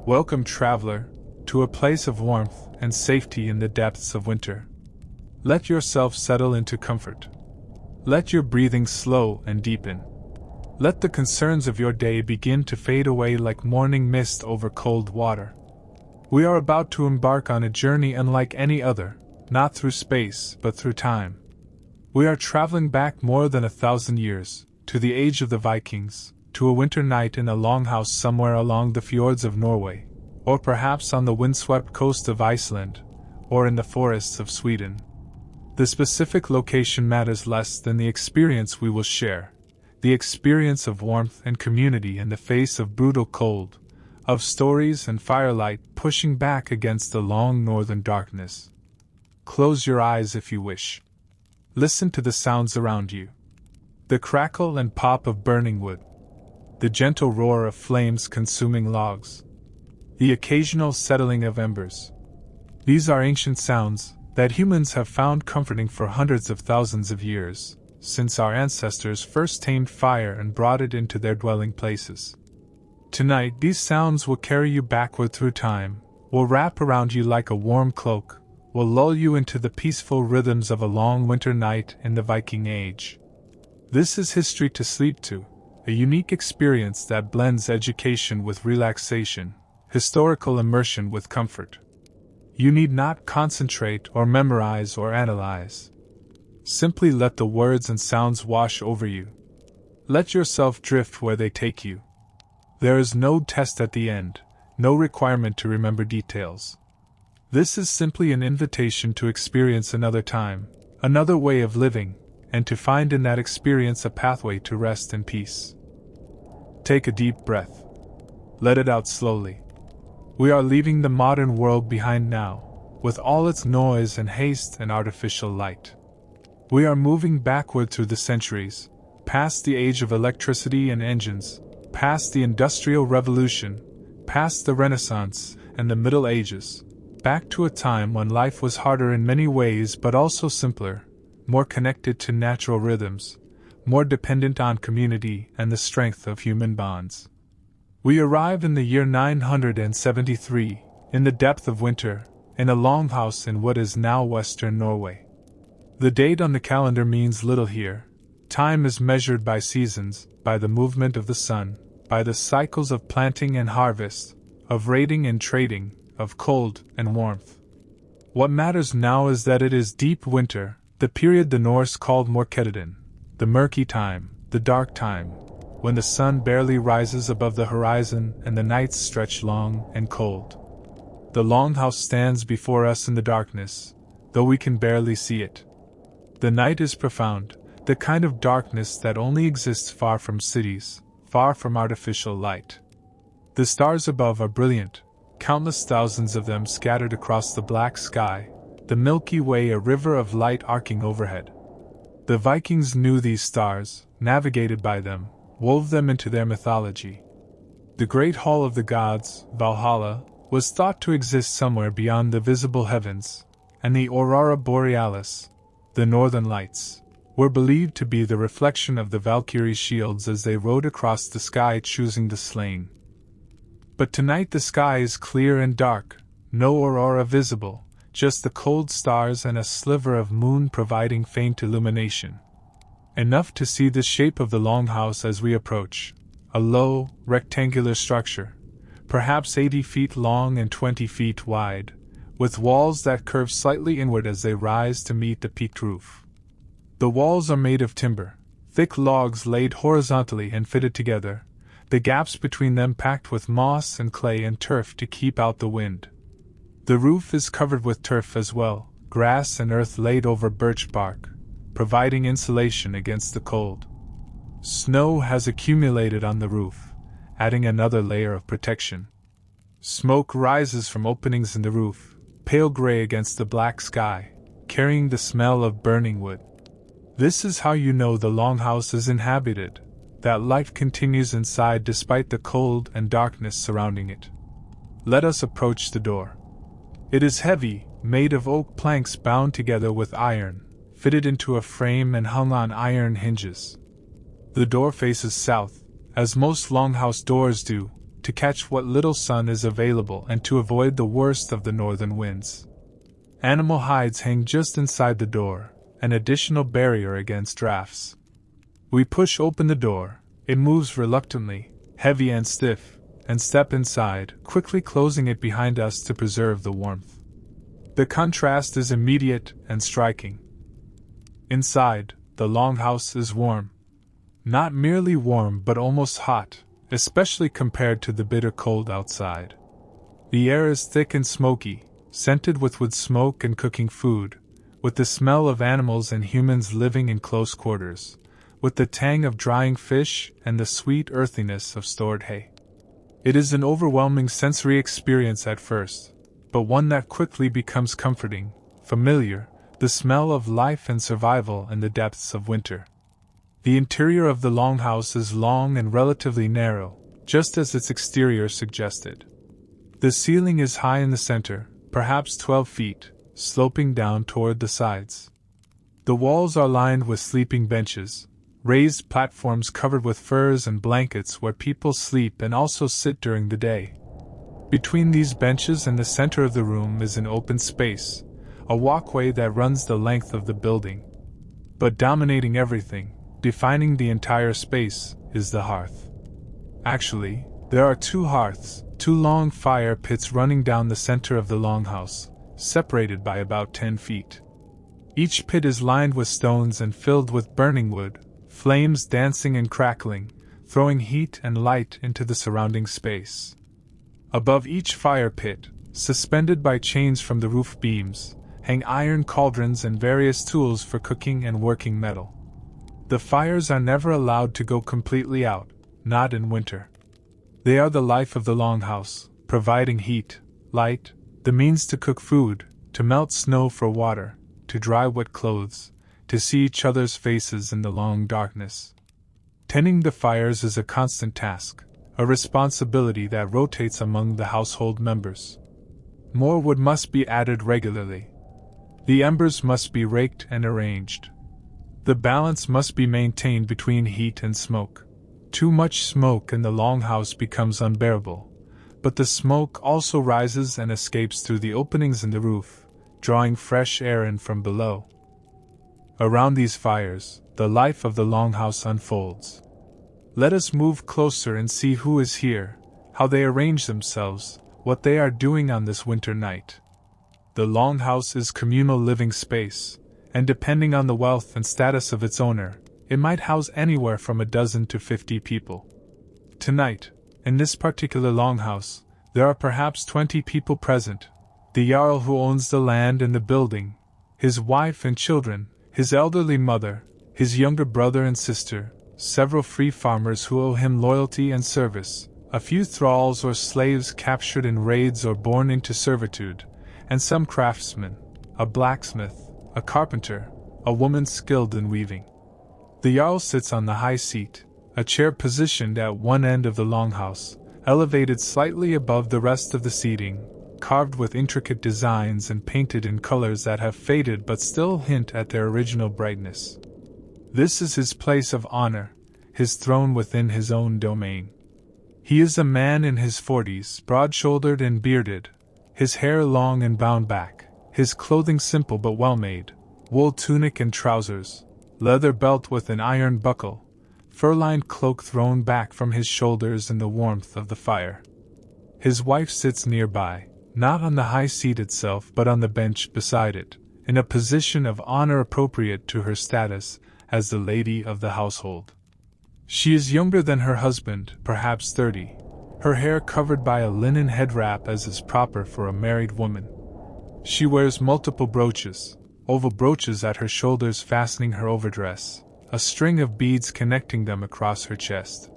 Welcome, traveler, to a place of warmth and safety in the depths of winter. Let yourself settle into comfort. Let your breathing slow and deepen. Let the concerns of your day begin to fade away like morning mist over cold water. We are about to embark on a journey unlike any other, not through space, but through time. We are traveling back more than 1,000 years, to the age of the Vikings, to a winter night in a longhouse somewhere along the fjords of Norway, or perhaps on the windswept coast of Iceland, or in the forests of Sweden. The specific location matters less than the experience we will share, the experience of warmth and community in the face of brutal cold, of stories and firelight pushing back against the long northern darkness. Close your eyes if you wish. Listen to the sounds around you. The crackle and pop of burning wood. The gentle roar of flames consuming logs. The occasional settling of embers. These are ancient sounds that humans have found comforting for hundreds of thousands of years, since our ancestors first tamed fire and brought it into their dwelling places. Tonight, these sounds will carry you backward through time, will wrap around you like a warm cloak, will lull you into the peaceful rhythms of a long winter night in the Viking Age. This is history to sleep to, a unique experience that blends education with relaxation, historical immersion with comfort. You need not concentrate or memorize or analyze. Simply let the words and sounds wash over you. Let yourself drift where they take you. There is no test at the end, no requirement to remember details. This is simply an invitation to experience another time, another way of living, and to find in that experience a pathway to rest and peace. Take a deep breath. Let it out slowly. We are leaving the modern world behind now, with all its noise and haste and artificial light. We are moving backward through the centuries, past the age of electricity and engines, past the Industrial Revolution, past the Renaissance and the Middle Ages, back to a time when life was harder in many ways but also simpler, more connected to natural rhythms, more dependent on community and the strength of human bonds. We arrive in the year 973, in the depth of winter, in a longhouse in what is now western Norway. The date on the calendar means little here. Time is measured by seasons, by the movement of the sun, by the cycles of planting and harvest, of raiding and trading, of cold and warmth. What matters now is that it is deep winter, the period the Norse called Morkedden, the murky time, the dark time, when the sun barely rises above the horizon and the nights stretch long and cold. The longhouse stands before us in the darkness, though we can barely see it. The night is profound, the kind of darkness that only exists far from cities, far from artificial light. The stars above are brilliant, countless thousands of them scattered across the black sky, the Milky Way a river of light arcing overhead. The Vikings knew these stars, navigated by them, wove them into their mythology. The great hall of the gods, Valhalla, was thought to exist somewhere beyond the visible heavens, and the aurora borealis, the northern lights, were believed to be the reflection of the Valkyries' shields as they rode across the sky choosing the slain. But tonight the sky is clear and dark, no aurora visible, just the cold stars and a sliver of moon providing faint illumination. Enough to see the shape of the longhouse as we approach, a low, rectangular structure, perhaps 80 feet long and 20 feet wide, with walls that curve slightly inward as they rise to meet the peaked roof. The walls are made of timber, thick logs laid horizontally and fitted together, the gaps between them packed with moss and clay and turf to keep out the wind. The roof is covered with turf as well, grass and earth laid over birch bark, providing insulation against the cold. Snow has accumulated on the roof, adding another layer of protection. Smoke rises from openings in the roof, pale gray against the black sky, carrying the smell of burning wood. This is how you know the longhouse is inhabited, that life continues inside despite the cold and darkness surrounding it. Let us approach the door. It is heavy, made of oak planks bound together with iron, fitted into a frame and hung on iron hinges. The door faces south, as most longhouse doors do, to catch what little sun is available and to avoid the worst of the northern winds. Animal hides hang just inside the door, an additional barrier against drafts. We push open the door, it moves reluctantly, heavy and stiff, and step inside, quickly closing it behind us to preserve the warmth. The contrast is immediate and striking. Inside, the longhouse is warm. Not merely warm but almost hot, especially compared to the bitter cold outside. The air is thick and smoky, scented with wood smoke and cooking food, with the smell of animals and humans living in close quarters, with the tang of drying fish and the sweet earthiness of stored hay. It is an overwhelming sensory experience at first, but one that quickly becomes comforting, familiar, the smell of life and survival in the depths of winter. The interior of the longhouse is long and relatively narrow, just as its exterior suggested. The ceiling is high in the center, perhaps 12 feet, sloping down toward the sides. The walls are lined with sleeping benches, raised platforms covered with furs and blankets where people sleep and also sit during the day. Between these benches and the center of the room is an open space, a walkway that runs the length of the building. But dominating everything, defining the entire space, is the hearth. Actually, there are 2 hearths, 2 long fire pits running down the center of the longhouse, separated by about 10 feet. Each pit is lined with stones and filled with burning wood, flames dancing and crackling, throwing heat and light into the surrounding space. Above each fire pit, suspended by chains from the roof beams, hang iron cauldrons and various tools for cooking and working metal. The fires are never allowed to go completely out, not in winter. They are the life of the longhouse, providing heat, light, the means to cook food, to melt snow for water, to dry wet clothes, to see each other's faces in the long darkness. Tending the fires is a constant task, a responsibility that rotates among the household members. More wood must be added regularly. The embers must be raked and arranged. The balance must be maintained between heat and smoke. Too much smoke in the longhouse becomes unbearable, but the smoke also rises and escapes through the openings in the roof, drawing fresh air in from below. Around these fires, the life of the longhouse unfolds. Let us move closer and see who is here, how they arrange themselves, what they are doing on this winter night. The longhouse is communal living space, and depending on the wealth and status of its owner, it might house anywhere from a dozen to 50 people. Tonight, in this particular longhouse, there are perhaps 20 people present: the Jarl who owns the land and the building, his wife and children, his elderly mother, his younger brother and sister, several free farmers who owe him loyalty and service, a few thralls or slaves captured in raids or born into servitude, and some craftsmen, a blacksmith, a carpenter, a woman skilled in weaving. The Jarl sits on the high seat, a chair positioned at one end of the longhouse, elevated slightly above the rest of the seating, carved with intricate designs and painted in colors that have faded but still hint at their original brightness. This is his place of honor, his throne within his own domain. He is a man in his 40s, broad-shouldered and bearded, his hair long and bound back, his clothing simple but well-made, wool tunic and trousers, leather belt with an iron buckle, fur-lined cloak thrown back from his shoulders in the warmth of the fire. His wife sits nearby, not on the high seat itself but on the bench beside it, in a position of honor appropriate to her status as the lady of the household. She is younger than her husband, perhaps 30, her hair covered by a linen head wrap as is proper for a married woman. She wears multiple brooches, oval brooches at her shoulders fastening her overdress, a string of beads connecting them across her chest.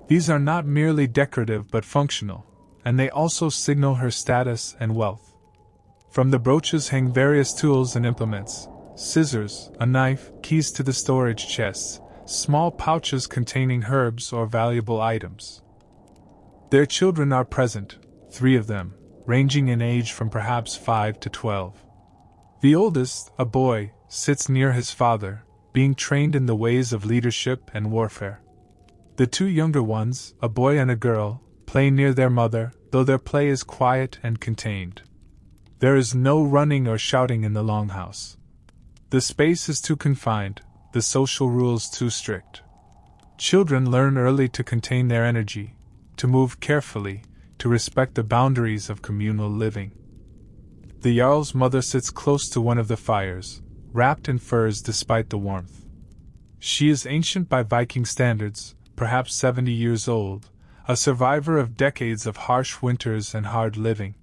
These are not merely decorative but functional, and they also signal her status and wealth. From the brooches hang various tools and implements: scissors, a knife, keys to the storage chests, small pouches containing herbs or valuable items. Their children are present, 3 of them, ranging in age from perhaps 5 to 12. The oldest, a boy, sits near his father, being trained in the ways of leadership and warfare. The 2 younger ones, a boy and a girl, play near their mother, though their play is quiet and contained. There is no running or shouting in the Longhouse. The space is too confined, the social rules too strict. Children learn early to contain their energy, to move carefully, to respect the boundaries of communal living. The Jarl's mother sits close to one of the fires, wrapped in furs despite the warmth. She is ancient by Viking standards, perhaps 70 years old, a survivor of decades of harsh winters and hard living.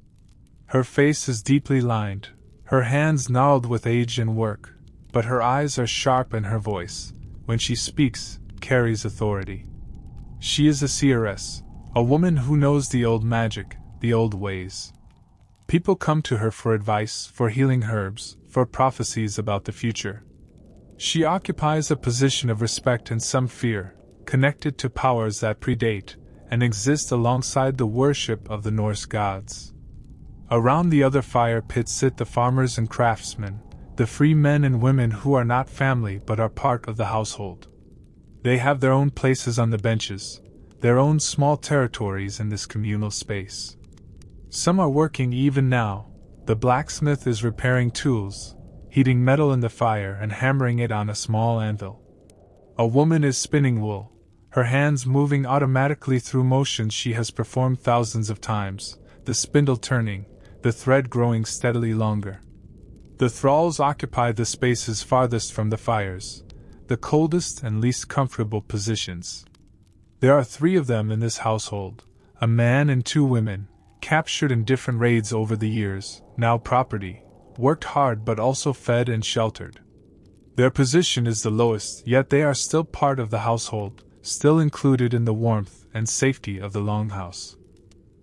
Her face is deeply lined, her hands gnarled with age and work, but her eyes are sharp and her voice, when she speaks, carries authority. She is a seeress, a woman who knows the old magic, the old ways. People come to her for advice, for healing herbs, for prophecies about the future. She occupies a position of respect and some fear, connected to powers that predate and exist alongside the worship of the Norse gods. Around the other fire pit sit the farmers and craftsmen, the free men and women who are not family but are part of the household. They have their own places on the benches, their own small territories in this communal space. Some are working even now. The blacksmith is repairing tools, heating metal in the fire and hammering it on a small anvil. A woman is spinning wool, her hands moving automatically through motions she has performed thousands of times, the spindle turning, the thread growing steadily longer. The thralls occupy the spaces farthest from the fires, the coldest and least comfortable positions. There are 3 of them in this household, a man and 2 women, captured in different raids over the years, now property, worked hard but also fed and sheltered. Their position is the lowest, yet they are still part of the household, still included in the warmth and safety of the Longhouse.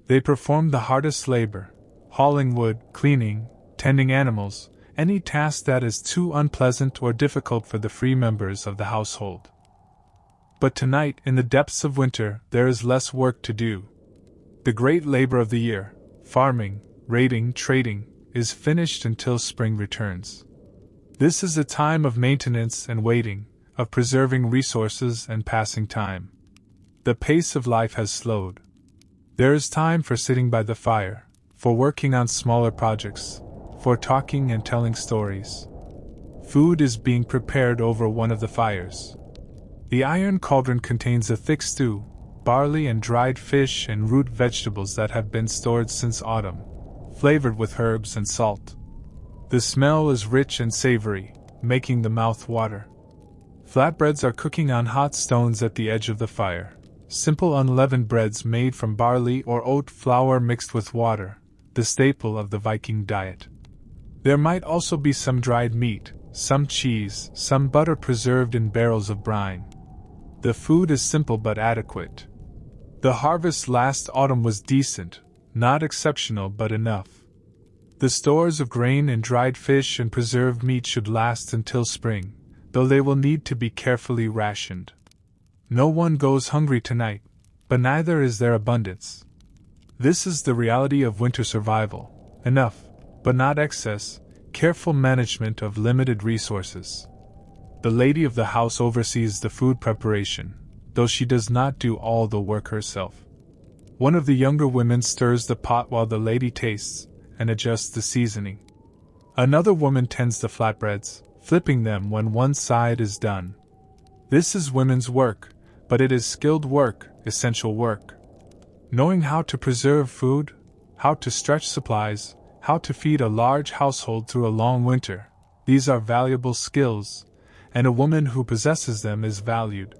They perform the hardest labor, hauling wood, cleaning, tending animals, any task that is too unpleasant or difficult for the free members of the household. But tonight, in the depths of winter, there is less work to do. The great labor of the year, farming, raiding, trading, is finished until spring returns. This is a time of maintenance and waiting, of preserving resources and passing time. The pace of life has slowed. There is time for sitting by the fire, for working on smaller projects, for talking and telling stories. Food is being prepared over one of the fires. The iron cauldron contains a thick stew, barley and dried fish and root vegetables that have been stored since autumn, flavored with herbs and salt. The smell is rich and savory, making the mouth water. Flatbreads are cooking on hot stones at the edge of the fire, simple unleavened breads made from barley or oat flour mixed with water, the staple of the Viking diet. There might also be some dried meat, some cheese, some butter preserved in barrels of brine. The food is simple but adequate. The harvest last autumn was decent, not exceptional but enough. The stores of grain and dried fish and preserved meat should last until spring, though they will need to be carefully rationed. No one goes hungry tonight, but neither is there abundance. This is the reality of winter survival: enough, but not excess, careful management of limited resources. The lady of the house oversees the food preparation, though she does not do all the work herself. One of the younger women stirs the pot while the lady tastes and adjusts the seasoning. Another woman tends the flatbreads, flipping them when one side is done. This is women's work, but it is skilled work, essential work. Knowing how to preserve food, how to stretch supplies, how to feed a large household through a long winter, these are valuable skills, and a woman who possesses them is valued.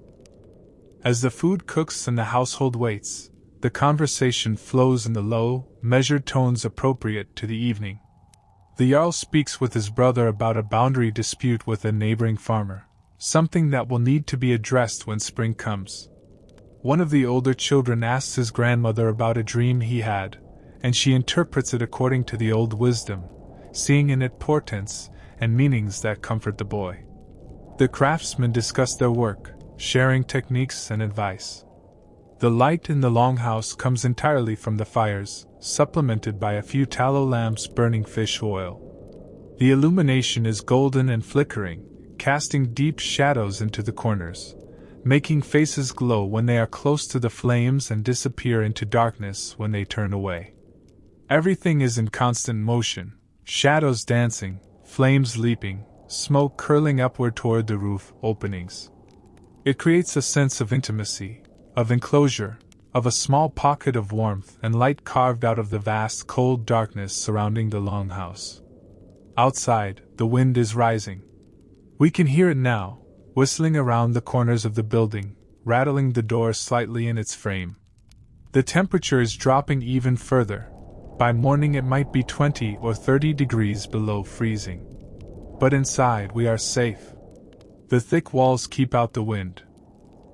As the food cooks and the household waits, the conversation flows in the low, measured tones appropriate to the evening. The Jarl speaks with his brother about a boundary dispute with a neighboring farmer, something that will need to be addressed when spring comes. One of the older children asks his grandmother about a dream he had, and she interprets it according to the old wisdom, seeing in it portents and meanings that comfort the boy. The craftsmen discuss their work, sharing techniques and advice. The light in the Longhouse comes entirely from the fires, supplemented by a few tallow lamps burning fish oil. The illumination is golden and flickering, casting deep shadows into the corners, making faces glow when they are close to the flames and disappear into darkness when they turn away. Everything is in constant motion, shadows dancing, flames leaping, smoke curling upward toward the roof openings. It creates a sense of intimacy, of enclosure, of a small pocket of warmth and light carved out of the vast cold darkness surrounding the longhouse. Outside, the wind is rising. We can hear it now, whistling around the corners of the building, rattling the door slightly in its frame. The temperature is dropping even further. By morning it might be 20 or 30 degrees below freezing. But inside we are safe. The thick walls keep out the wind.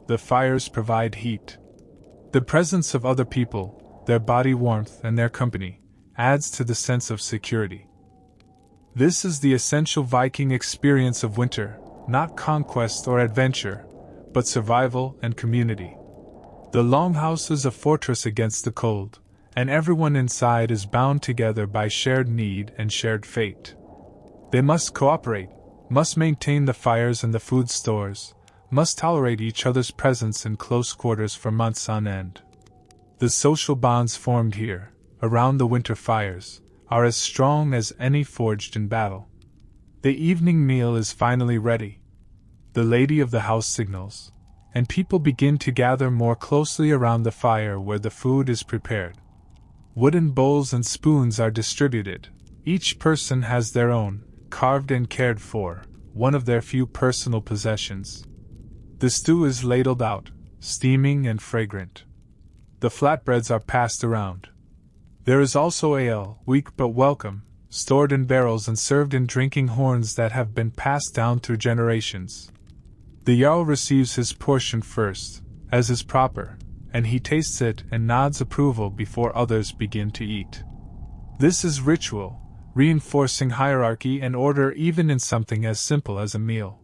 The fires provide heat. The presence of other people, their body warmth and their company, adds to the sense of security. This is the essential Viking experience of winter, not conquest or adventure, but survival and community. The longhouse is a fortress against the cold, and everyone inside is bound together by shared need and shared fate. They must cooperate, must maintain the fires and the food stores, must tolerate each other's presence in close quarters for months on end. The social bonds formed here, around the winter fires, are as strong as any forged in battle. The evening meal is finally ready. The lady of the house signals, and people begin to gather more closely around the fire where the food is prepared. Wooden bowls and spoons are distributed. Each person has their own, carved and cared for, one of their few personal possessions. The stew is ladled out, steaming and fragrant. The flatbreads are passed around. There is also ale, weak but welcome, stored in barrels and served in drinking horns that have been passed down through generations. The Jarl receives his portion first, as is proper, and he tastes it and nods approval before others begin to eat. This is ritual, reinforcing hierarchy and order even in something as simple as a meal.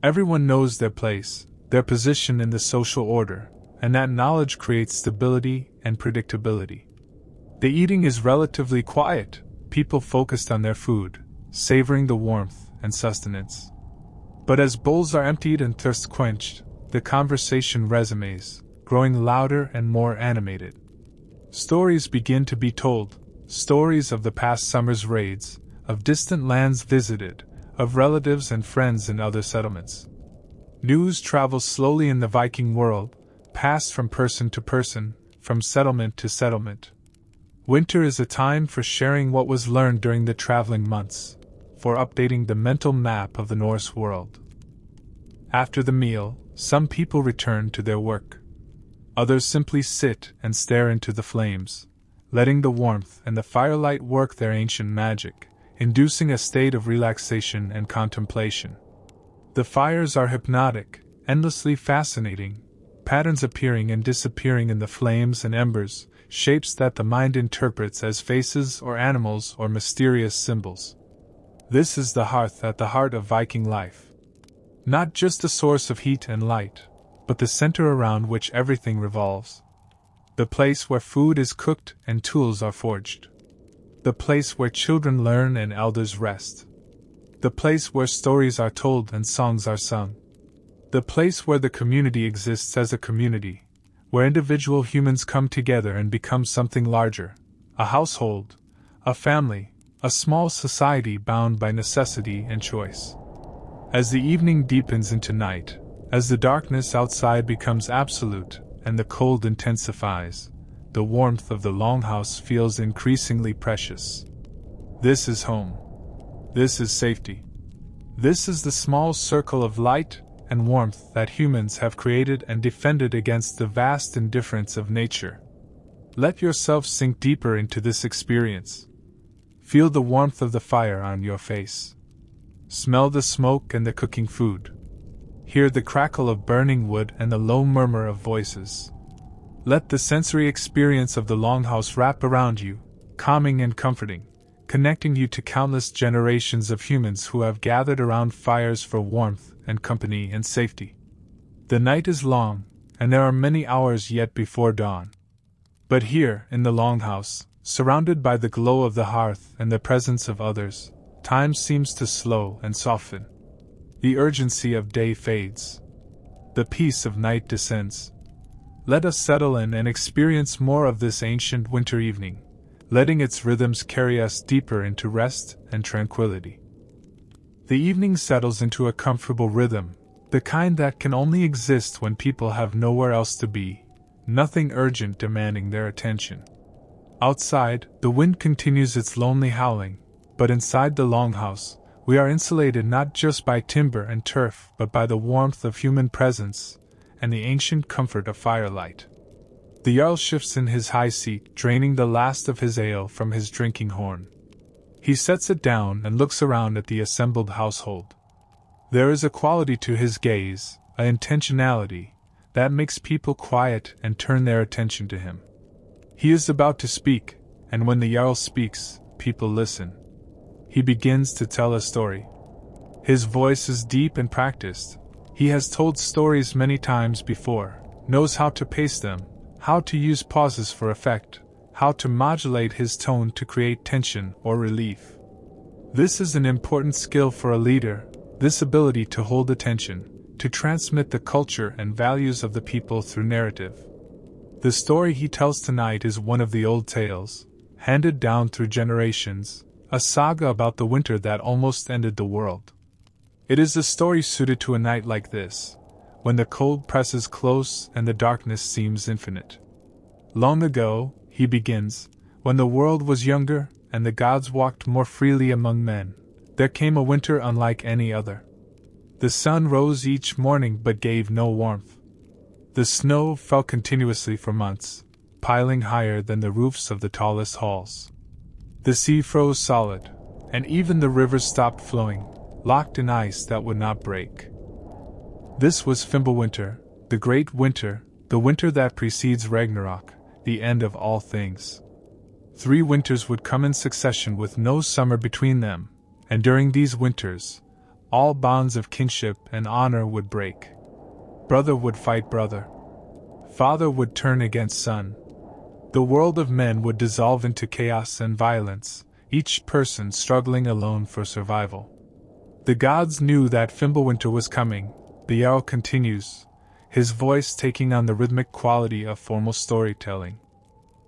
Everyone knows their place, their position in the social order, and that knowledge creates stability and predictability. The eating is relatively quiet, people focused on their food, savoring the warmth and sustenance. But as bowls are emptied and thirst quenched, the conversation resumes, growing louder and more animated. Stories begin to be told, stories of the past summer's raids, of distant lands visited, of relatives and friends in other settlements. News travels slowly in the Viking world, passed from person to person, from settlement to settlement. Winter is a time for sharing what was learned during the traveling months, for updating the mental map of the Norse world. After the meal, some people return to their work. Others simply sit and stare into the flames, letting the warmth and the firelight work their ancient magic, inducing a state of relaxation and contemplation. The fires are hypnotic, endlessly fascinating, patterns appearing and disappearing in the flames and embers, shapes that the mind interprets as faces or animals or mysterious symbols. This is the hearth at the heart of Viking life. Not just a source of heat and light, but the center around which everything revolves. The place where food is cooked and tools are forged. The place where children learn and elders rest. The place where stories are told and songs are sung. The place where the community exists as a community, where individual humans come together and become something larger, a household, a family, a small society bound by necessity and choice. As the evening deepens into night, as the darkness outside becomes absolute and the cold intensifies, the warmth of the longhouse feels increasingly precious. This is home. This is safety. This is the small circle of light and warmth that humans have created and defended against the vast indifference of nature. Let yourself sink deeper into this experience. Feel the warmth of the fire on your face. Smell the smoke and the cooking food. Hear the crackle of burning wood and the low murmur of voices. Let the sensory experience of the longhouse wrap around you, calming and comforting, connecting you to countless generations of humans who have gathered around fires for warmth and company and safety. The night is long, and there are many hours yet before dawn. But here, in the longhouse, surrounded by the glow of the hearth and the presence of others, time seems to slow and soften. The urgency of day fades. The peace of night descends. Let us settle in and experience more of this ancient winter evening, letting its rhythms carry us deeper into rest and tranquility. The evening settles into a comfortable rhythm, the kind that can only exist when people have nowhere else to be, nothing urgent demanding their attention. Outside, the wind continues its lonely howling, but inside the longhouse, we are insulated not just by timber and turf but by the warmth of human presence and the ancient comfort of firelight. The Jarl shifts in his high seat, draining the last of his ale from his drinking horn. He sets it down and looks around at the assembled household. There is a quality to his gaze, a intentionality, that makes people quiet and turn their attention to him. He is about to speak, and when the Jarl speaks, people listen. He begins to tell a story. His voice is deep and practiced. He has told stories many times before, knows how to pace them, how to use pauses for effect, how to modulate his tone to create tension or relief. This is an important skill for a leader, this ability to hold attention, to transmit the culture and values of the people through narrative. The story he tells tonight is one of the old tales, handed down through generations, a saga about the winter that almost ended the world. It is a story suited to a night like this, when the cold presses close and the darkness seems infinite. Long ago, he begins, when the world was younger and the gods walked more freely among men, there came a winter unlike any other. The sun rose each morning but gave no warmth. The snow fell continuously for months, piling higher than the roofs of the tallest halls. The sea froze solid, and even the rivers stopped flowing, locked in ice that would not break. This was Fimbulwinter, the great winter, the winter that precedes Ragnarok, the end of all things. 3 winters would come in succession with no summer between them, and during these winters, all bonds of kinship and honor would break. Brother would fight brother. Father would turn against son. The world of men would dissolve into chaos and violence, each person struggling alone for survival. The gods knew that Fimbulwinter was coming, the Jarl continues, his voice taking on the rhythmic quality of formal storytelling.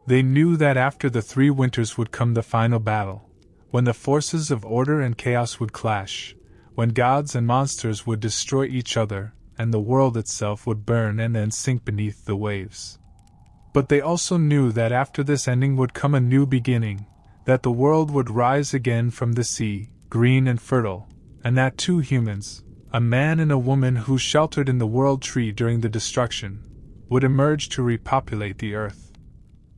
They knew that after the 3 winters would come the final battle, when the forces of order and chaos would clash, when gods and monsters would destroy each other, and the world itself would burn and then sink beneath the waves. But they also knew that after this ending would come a new beginning, that the world would rise again from the sea, green and fertile, and that 2 humans, a man and a woman who sheltered in the world tree during the destruction, would emerge to repopulate the earth.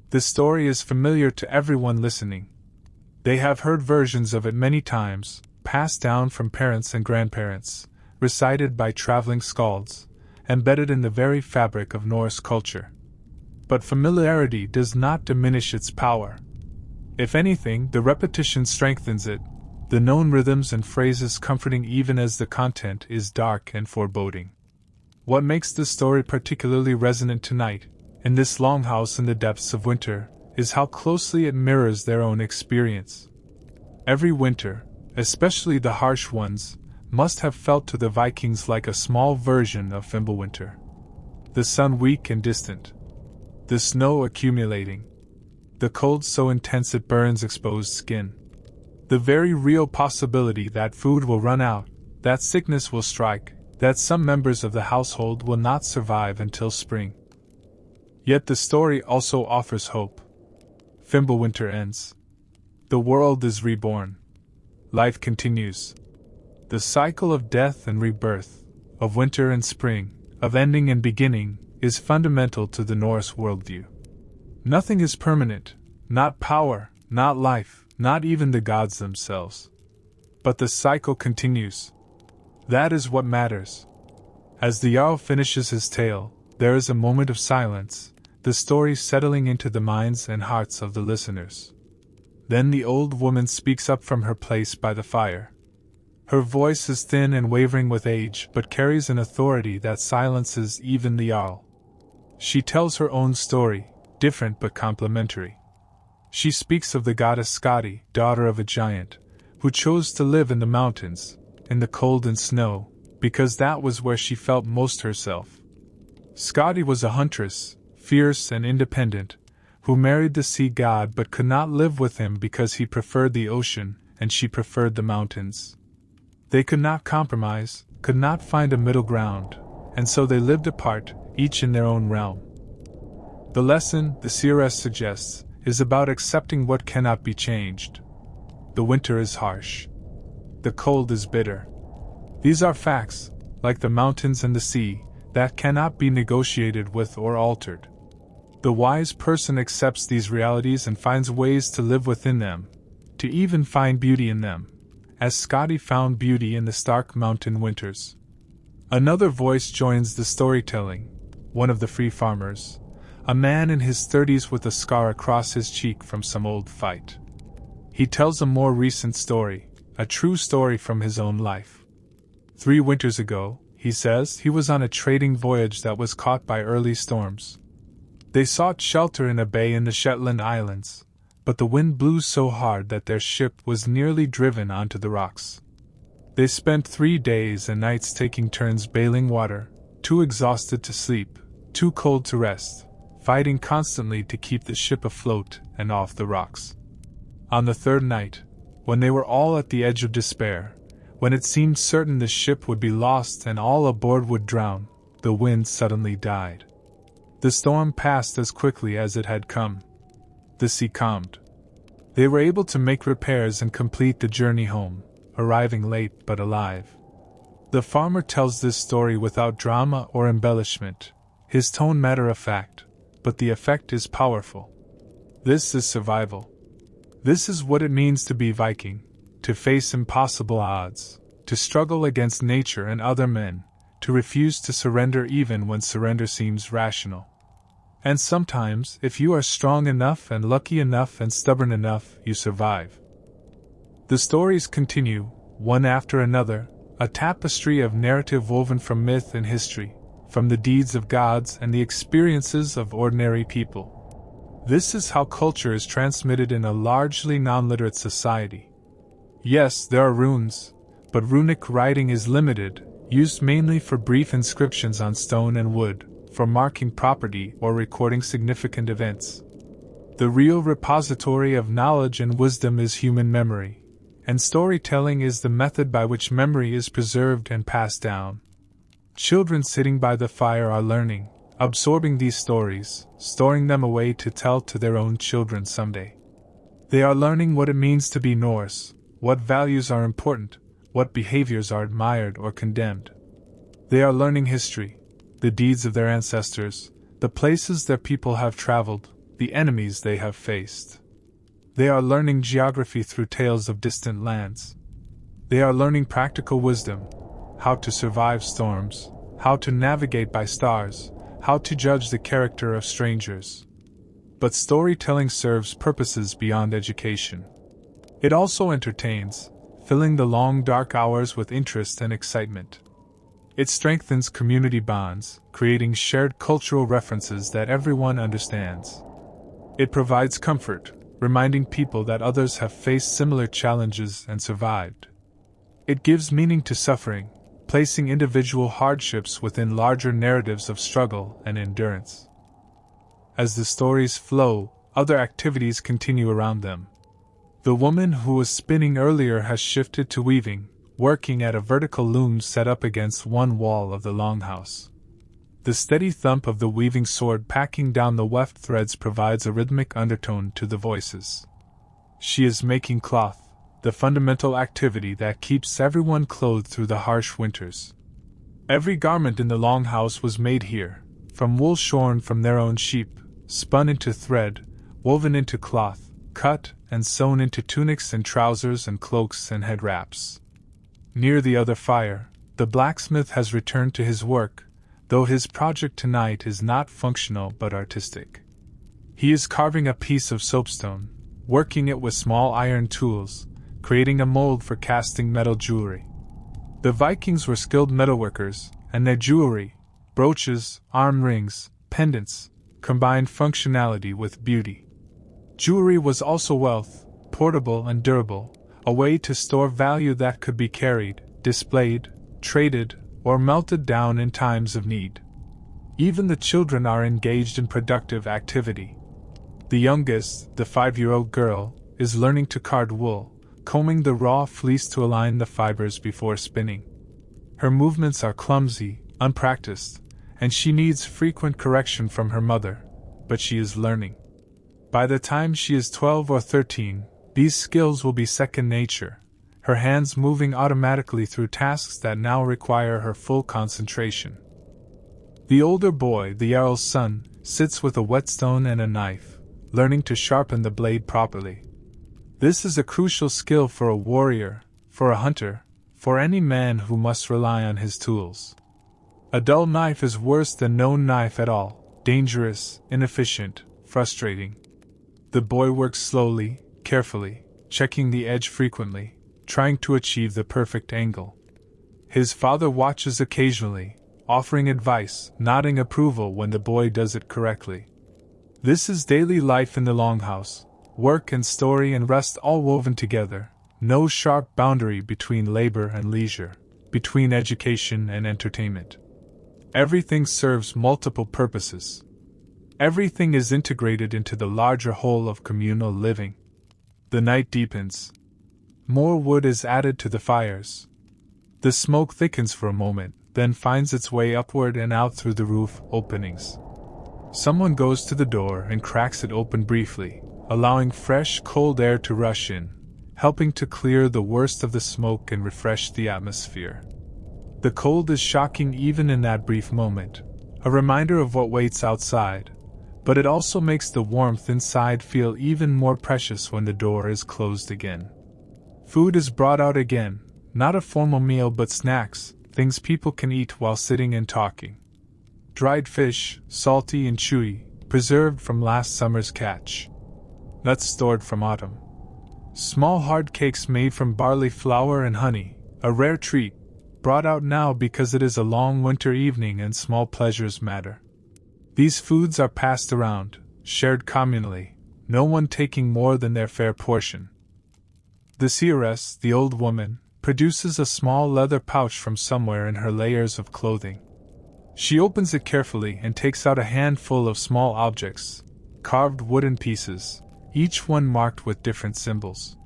The story is familiar to everyone listening. They have heard versions of it many times, passed down from parents and grandparents, recited by traveling skalds, embedded in the very fabric of Norse culture. But familiarity does not diminish its power. If anything, the repetition strengthens it, the known rhythms and phrases comforting even as the content is dark and foreboding. What makes this story particularly resonant tonight, in this longhouse in the depths of winter, is how closely it mirrors their own experience. Every winter, especially the harsh ones, must have felt to the Vikings like a small version of Fimbulwinter. The sun weak and distant. The snow accumulating. The cold so intense it burns exposed skin. The very real possibility that food will run out, that sickness will strike, that some members of the household will not survive until spring. Yet the story also offers hope. Fimbulwinter ends. The world is reborn. Life continues. The cycle of death and rebirth, of winter and spring, of ending and beginning, is fundamental to the Norse worldview. Nothing is permanent, not power, not life, not even the gods themselves. But the cycle continues. That is what matters. As the Jarl finishes his tale, there is a moment of silence, the story settling into the minds and hearts of the listeners. Then the old woman speaks up from her place by the fire. Her voice is thin and wavering with age but carries an authority that silences even the Jarl. She tells her own story, different but complementary. She speaks of the goddess Skadi, daughter of a giant, who chose to live in the mountains, in the cold and snow, because that was where she felt most herself. Skadi was a huntress, fierce and independent, who married the sea god but could not live with him because he preferred the ocean and she preferred the mountains. They could not compromise, could not find a middle ground, and so they lived apart, each in their own realm. The lesson, the seeress suggests, is about accepting what cannot be changed. The winter is harsh. The cold is bitter. These are facts, like the mountains and the sea, that cannot be negotiated with or altered. The wise person accepts these realities and finds ways to live within them, to even find beauty in them, as Skadi found beauty in the stark mountain winters. Another voice joins the storytelling, one of the free farmers, a man in his 30s with a scar across his cheek from some old fight. He tells a more recent story, a true story from his own life. 3 winters ago, he says, he was on a trading voyage that was caught by early storms. They sought shelter in a bay in the Shetland Islands, but the wind blew so hard that their ship was nearly driven onto the rocks. They spent 3 days and nights taking turns bailing water, too exhausted to sleep, too cold to rest, fighting constantly to keep the ship afloat and off the rocks. On the 3rd night, when they were all at the edge of despair, when it seemed certain the ship would be lost and all aboard would drown, the wind suddenly died. The storm passed as quickly as it had come. The sea calmed. They were able to make repairs and complete the journey home, arriving late but alive. The farmer tells this story without drama or embellishment, his tone matter-of-fact, but the effect is powerful. This is survival. This is what it means to be Viking, to face impossible odds, to struggle against nature and other men, to refuse to surrender even when surrender seems rational. And sometimes, if you are strong enough and lucky enough and stubborn enough, you survive. The stories continue, one after another, a tapestry of narrative woven from myth and history, from the deeds of gods and the experiences of ordinary people. This is how culture is transmitted in a largely non-literate society. Yes, there are runes, but runic writing is limited, used mainly for brief inscriptions on stone and wood, for marking property or recording significant events. The real repository of knowledge and wisdom is human memory, and storytelling is the method by which memory is preserved and passed down. Children sitting by the fire are learning, absorbing these stories, storing them away to tell to their own children someday. They are learning what it means to be Norse, what values are important, what behaviors are admired or condemned. They are learning history, the deeds of their ancestors, the places their people have traveled, the enemies they have faced. They are learning geography through tales of distant lands. They are learning practical wisdom, how to survive storms, how to navigate by stars, how to judge the character of strangers. But storytelling serves purposes beyond education. It also entertains, filling the long dark hours with interest and excitement. It strengthens community bonds, creating shared cultural references that everyone understands. It provides comfort, reminding people that others have faced similar challenges and survived. It gives meaning to suffering, placing individual hardships within larger narratives of struggle and endurance. As the stories flow, other activities continue around them. The woman who was spinning earlier has shifted to weaving, working at a vertical loom set up against one wall of the longhouse. The steady thump of the weaving sword packing down the weft threads provides a rhythmic undertone to the voices. She is making cloth, the fundamental activity that keeps everyone clothed through the harsh winters. Every garment in the longhouse was made here, from wool shorn from their own sheep, spun into thread, woven into cloth, cut and sewn into tunics and trousers and cloaks and head wraps. Near the other fire, the blacksmith has returned to his work, though his project tonight is not functional but artistic. He is carving a piece of soapstone, working it with small iron tools, creating a mold for casting metal jewelry. The Vikings were skilled metalworkers, and their jewelry, brooches, arm rings, pendants, combined functionality with beauty. Jewelry was also wealth, portable and durable, a way to store value that could be carried, displayed, traded, or melted down in times of need. Even the children are engaged in productive activity. The youngest, the 5-year-old girl, is learning to card wool, combing the raw fleece to align the fibers before spinning. Her movements are clumsy, unpracticed, and she needs frequent correction from her mother, but she is learning. By the time she is 12 or 13, these skills will be second nature, her hands moving automatically through tasks that now require her full concentration. The older boy, the Jarl's son, sits with a whetstone and a knife, learning to sharpen the blade properly. This is a crucial skill for a warrior, for a hunter, for any man who must rely on his tools. A dull knife is worse than no knife at all, dangerous, inefficient, frustrating. The boy works slowly, carefully, checking the edge frequently, trying to achieve the perfect angle. His father watches occasionally, offering advice, nodding approval when the boy does it correctly. This is daily life in the Longhouse, work and story and rest all woven together, no sharp boundary between labor and leisure, between education and entertainment. Everything serves multiple purposes. Everything is integrated into the larger whole of communal living. The night deepens. More wood is added to the fires. The smoke thickens for a moment, then finds its way upward and out through the roof openings. Someone goes to the door and cracks it open briefly, allowing fresh, cold air to rush in, helping to clear the worst of the smoke and refresh the atmosphere. The cold is shocking even in that brief moment, a reminder of what waits outside, but it also makes the warmth inside feel even more precious when the door is closed again. Food is brought out again, not a formal meal but snacks, things people can eat while sitting and talking. Dried fish, salty and chewy, preserved from last summer's catch. Nuts stored from autumn. Small hard cakes made from barley flour and honey, a rare treat, brought out now because it is a long winter evening and small pleasures matter. These foods are passed around, shared communally, no one taking more than their fair portion. The seeress, the old woman, produces a small leather pouch from somewhere in her layers of clothing. She opens it carefully and takes out a handful of small objects, carved wooden pieces, each one marked with different symbols.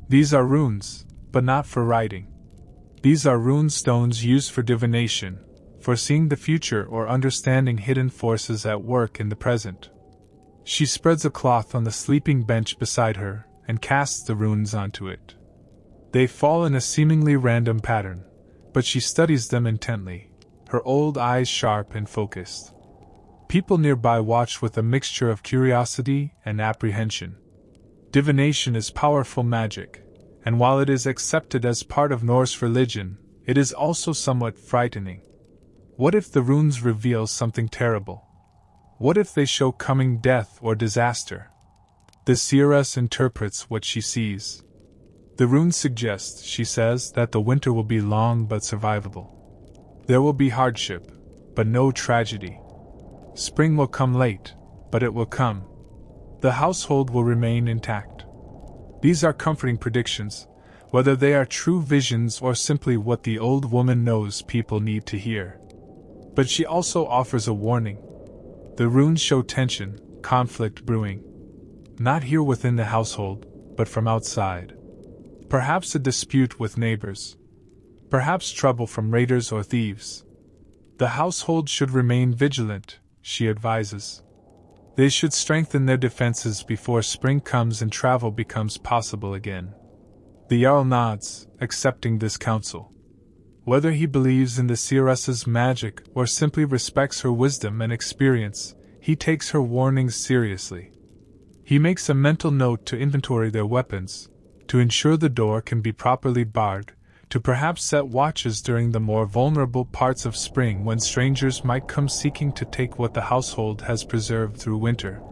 These are runes, but not for writing. These are rune stones used for divination, for seeing the future or understanding hidden forces at work in the present. She spreads a cloth on the sleeping bench beside her and casts the runes onto it. They fall in a seemingly random pattern, but she studies them intently, her old eyes sharp and focused. People nearby watch with a mixture of curiosity and apprehension. Divination is powerful magic, and while it is accepted as part of Norse religion, it is also somewhat frightening. What if the runes reveal something terrible? What if they show coming death or disaster? The seeress interprets what she sees. The runes suggest, she says, that the winter will be long but survivable. There will be hardship, but no tragedy. Spring will come late, but it will come. The household will remain intact. These are comforting predictions, whether they are true visions or simply what the old woman knows people need to hear. But she also offers a warning. The runes show tension, conflict brewing. Not here within the household, but from outside. Perhaps a dispute with neighbors. Perhaps trouble from raiders or thieves. The household should remain vigilant, she advises. They should strengthen their defenses before spring comes and travel becomes possible again. The Jarl nods, accepting this counsel. Whether he believes in the seeress's magic or simply respects her wisdom and experience, he takes her warnings seriously. He makes a mental note to inventory their weapons, to ensure the door can be properly barred, to perhaps set watches during the more vulnerable parts of spring when strangers might come seeking to take what the household has preserved through winter.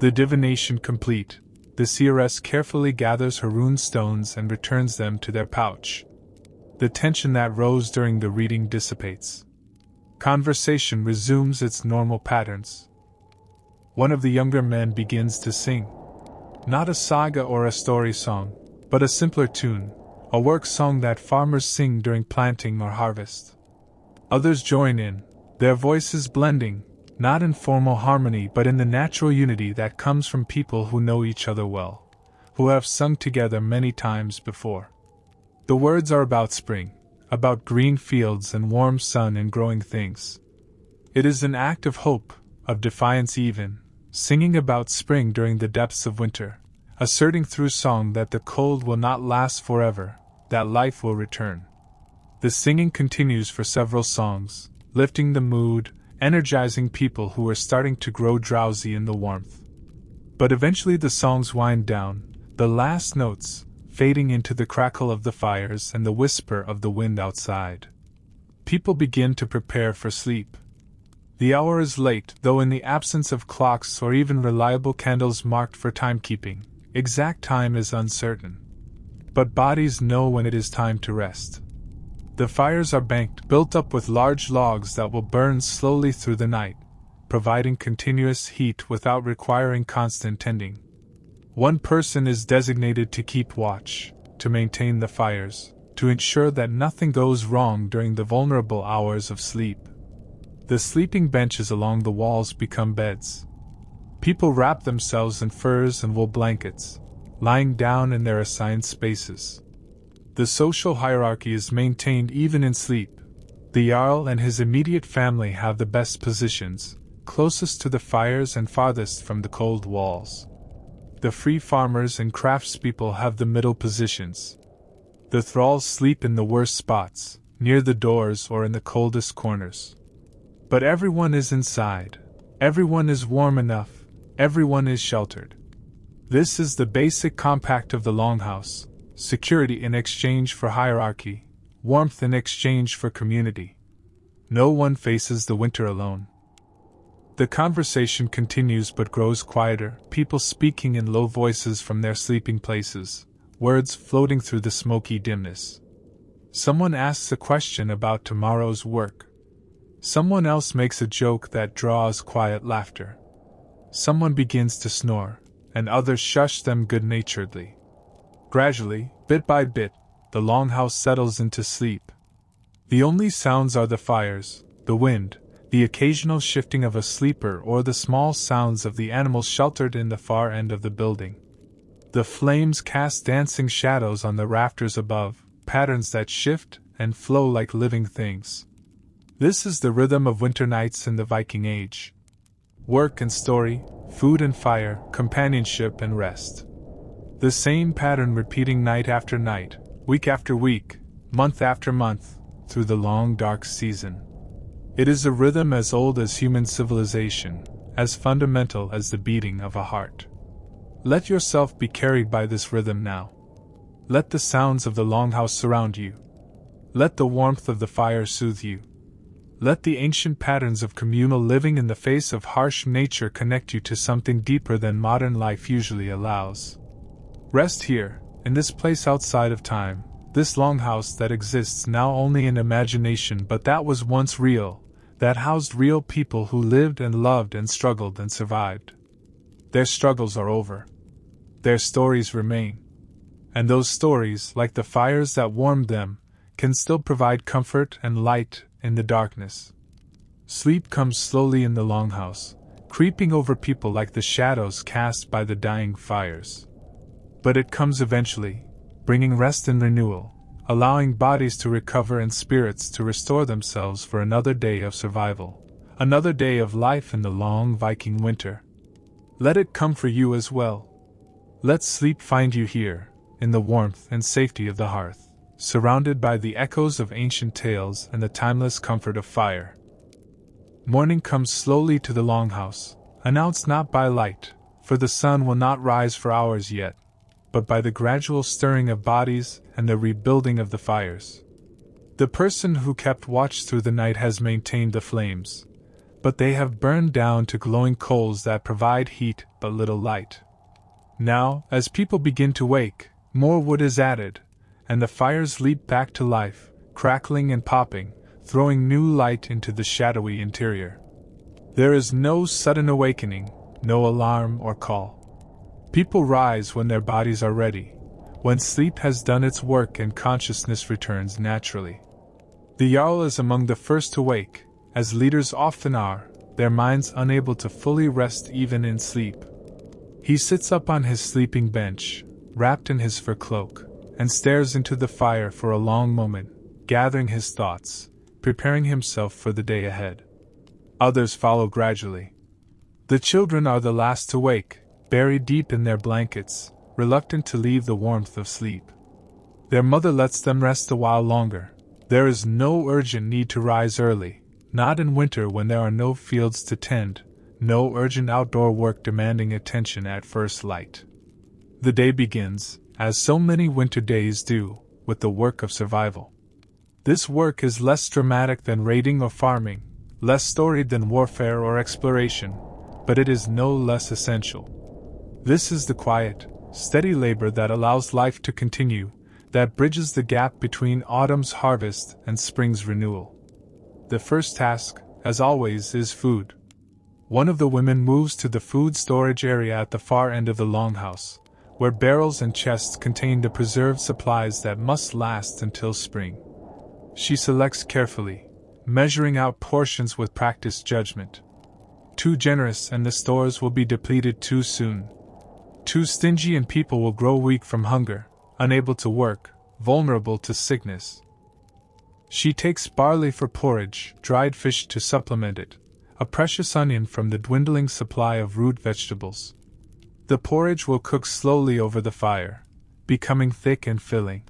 The divination complete, the seeress carefully gathers her rune stones and returns them to their pouch. The tension that rose during the reading dissipates. Conversation resumes its normal patterns. One of the younger men begins to sing. Not a saga or a story song, but a simpler tune, a work song that farmers sing during planting or harvest. Others join in, their voices blending, not in formal harmony but in the natural unity that comes from people who know each other well, who have sung together many times before. The words are about spring, about green fields and warm sun and growing things. It is an act of hope, of defiance even, singing about spring during the depths of winter, asserting through song that the cold will not last forever, that life will return. The singing continues for several songs, lifting the mood, energizing people who are starting to grow drowsy in the warmth. But eventually the songs wind down, the last notes fading into the crackle of the fires and the whisper of the wind outside. People begin to prepare for sleep. The hour is late, though in the absence of clocks or even reliable candles marked for timekeeping, exact time is uncertain. But bodies know when it is time to rest. The fires are banked, built up with large logs that will burn slowly through the night, providing continuous heat without requiring constant tending. One person is designated to keep watch, to maintain the fires, to ensure that nothing goes wrong during the vulnerable hours of sleep. The sleeping benches along the walls become beds. People wrap themselves in furs and wool blankets, lying down in their assigned spaces. The social hierarchy is maintained even in sleep. The Jarl and his immediate family have the best positions, closest to the fires and farthest from the cold walls. The free farmers and craftspeople have the middle positions. The thralls sleep in the worst spots, near the doors or in the coldest corners. But everyone is inside. Everyone is warm enough. Everyone is sheltered. This is the basic compact of the Longhouse: security in exchange for hierarchy, warmth in exchange for community. No one faces the winter alone. The conversation continues but grows quieter, people speaking in low voices from their sleeping places, words floating through the smoky dimness. Someone asks a question about tomorrow's work. Someone else makes a joke that draws quiet laughter. Someone begins to snore, and others shush them good-naturedly. Gradually, bit by bit, the Longhouse settles into sleep. The only sounds are the fires, the wind, the occasional shifting of a sleeper or the small sounds of the animals sheltered in the far end of the building. The flames cast dancing shadows on the rafters above, patterns that shift and flow like living things. This is the rhythm of winter nights in the Viking Age. Work and story, food and fire, companionship and rest. The same pattern repeating night after night, week after week, month after month, through the long dark season. It is a rhythm as old as human civilization, as fundamental as the beating of a heart. Let yourself be carried by this rhythm now. Let the sounds of the Longhouse surround you. Let the warmth of the fire soothe you. Let the ancient patterns of communal living in the face of harsh nature connect you to something deeper than modern life usually allows. Rest here, in this place outside of time, this Longhouse that exists now only in imagination but that was once real, that housed real people who lived and loved and struggled and survived. Their struggles are over. Their stories remain. And those stories, like the fires that warmed them, can still provide comfort and light in the darkness. Sleep comes slowly in the Longhouse, creeping over people like the shadows cast by the dying fires. But it comes eventually, bringing rest and renewal, allowing bodies to recover and spirits to restore themselves for another day of survival, another day of life in the long Viking winter. Let it come for you as well. Let sleep find you here, in the warmth and safety of the hearth, surrounded by the echoes of ancient tales and the timeless comfort of fire. Morning comes slowly to the Longhouse, announced not by light, for the sun will not rise for hours yet, but by the gradual stirring of bodies and the rebuilding of the fires. The person who kept watch through the night has maintained the flames, but they have burned down to glowing coals that provide heat but little light. Now, as people begin to wake, more wood is added, and the fires leap back to life, crackling and popping, throwing new light into the shadowy interior. There is no sudden awakening, no alarm or call. People rise when their bodies are ready, when sleep has done its work and consciousness returns naturally. The Jarl is among the first to wake, as leaders often are, their minds unable to fully rest even in sleep. He sits up on his sleeping bench, wrapped in his fur cloak, and stares into the fire for a long moment, gathering his thoughts, preparing himself for the day ahead. Others follow gradually. The children are the last to wake, buried deep in their blankets, reluctant to leave the warmth of sleep. Their mother lets them rest a while longer. There is no urgent need to rise early, not in winter when there are no fields to tend, no urgent outdoor work demanding attention at first light. The day begins, as so many winter days do, with the work of survival. This work is less dramatic than raiding or farming, less storied than warfare or exploration, but it is no less essential. This is the quiet, steady labor that allows life to continue, that bridges the gap between autumn's harvest and spring's renewal. The first task, as always, is food. One of the women moves to the food storage area at the far end of the longhouse, where barrels and chests contain the preserved supplies that must last until spring. She selects carefully, measuring out portions with practiced judgment. Too generous and the stores will be depleted too soon. Too stingy and people will grow weak from hunger, unable to work, vulnerable to sickness. She takes barley for porridge, dried fish to supplement it, a precious onion from the dwindling supply of root vegetables. The porridge will cook slowly over the fire, becoming thick and filling.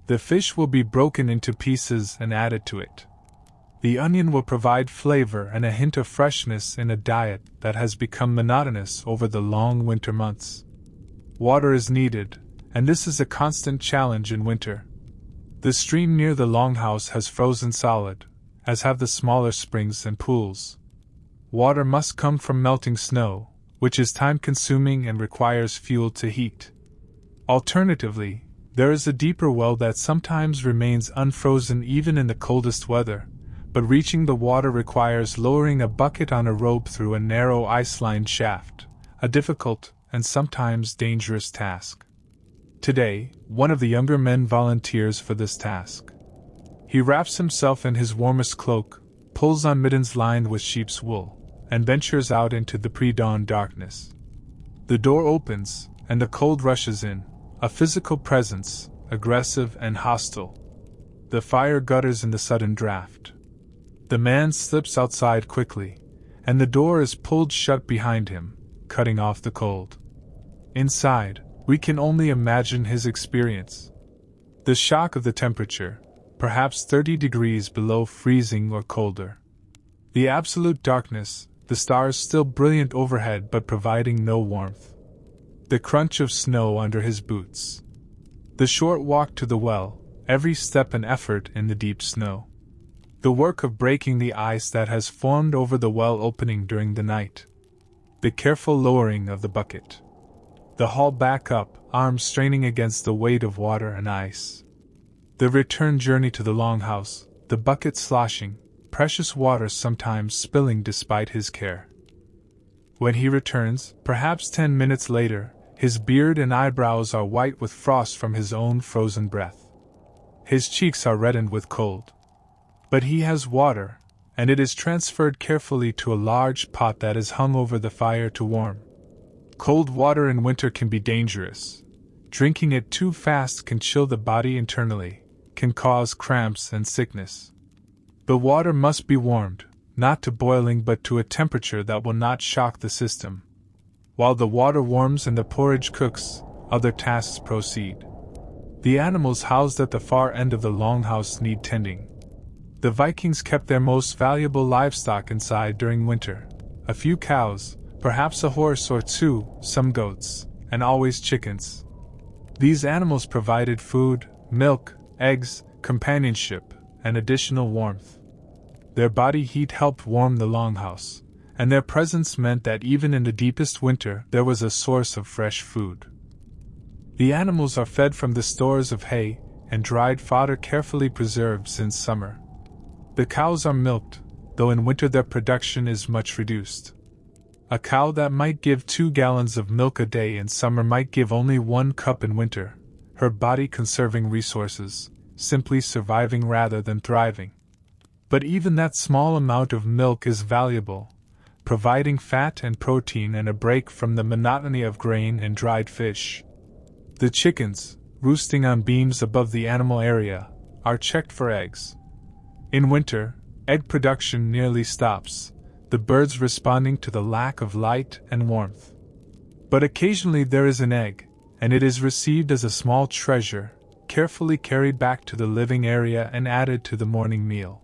The fish will be broken into pieces and added to it. The onion will provide flavor and a hint of freshness in a diet that has become monotonous over the long winter months. Water is needed, and this is a constant challenge in winter. The stream near the longhouse has frozen solid, as have the smaller springs and pools. Water must come from melting snow, which is time-consuming and requires fuel to heat. Alternatively, there is a deeper well that sometimes remains unfrozen even in the coldest weather, but reaching the water requires lowering a bucket on a rope through a narrow ice-lined shaft, a difficult and sometimes dangerous task. Today, one of the younger men volunteers for this task. He wraps himself in his warmest cloak, pulls on mittens lined with sheep's wool, and ventures out into the pre-dawn darkness. The door opens, and the cold rushes in, a physical presence, aggressive and hostile. The fire gutters in the sudden draft. The man slips outside quickly, and the door is pulled shut behind him, cutting off the cold. Inside, we can only imagine his experience. The shock of the temperature, perhaps 30 degrees below freezing or colder. The absolute darkness, the stars still brilliant overhead but providing no warmth. The crunch of snow under his boots. The short walk to the well, every step an effort in the deep snow. The work of breaking the ice that has formed over the well opening during the night. The careful lowering of the bucket. The haul back up, arms straining against the weight of water and ice. The return journey to the longhouse, the bucket sloshing, precious water sometimes spilling despite his care. When he returns, perhaps 10 minutes later, his beard and eyebrows are white with frost from his own frozen breath. His cheeks are reddened with cold. But he has water, and it is transferred carefully to a large pot that is hung over the fire to warm. Cold water in winter can be dangerous. Drinking it too fast can chill the body internally, can cause cramps and sickness. The water must be warmed, not to boiling but to a temperature that will not shock the system. While the water warms and the porridge cooks, other tasks proceed. The animals housed at the far end of the longhouse need tending. The Vikings kept their most valuable livestock inside during winter. A few cows, perhaps a horse or two, some goats, and always chickens. These animals provided food, milk, eggs, companionship, and additional warmth. Their body heat helped warm the longhouse, and their presence meant that even in the deepest winter there was a source of fresh food. The animals are fed from the stores of hay and dried fodder carefully preserved since summer. The cows are milked, though in winter their production is much reduced. A cow that might give 2 gallons of milk a day in summer might give only 1 cup in winter, her body conserving resources, simply surviving rather than thriving. But even that small amount of milk is valuable, providing fat and protein and a break from the monotony of grain and dried fish. The chickens, roosting on beams above the animal area, are checked for eggs. In winter, egg production nearly stops, the birds responding to the lack of light and warmth. But occasionally there is an egg, and it is received as a small treasure, carefully carried back to the living area and added to the morning meal.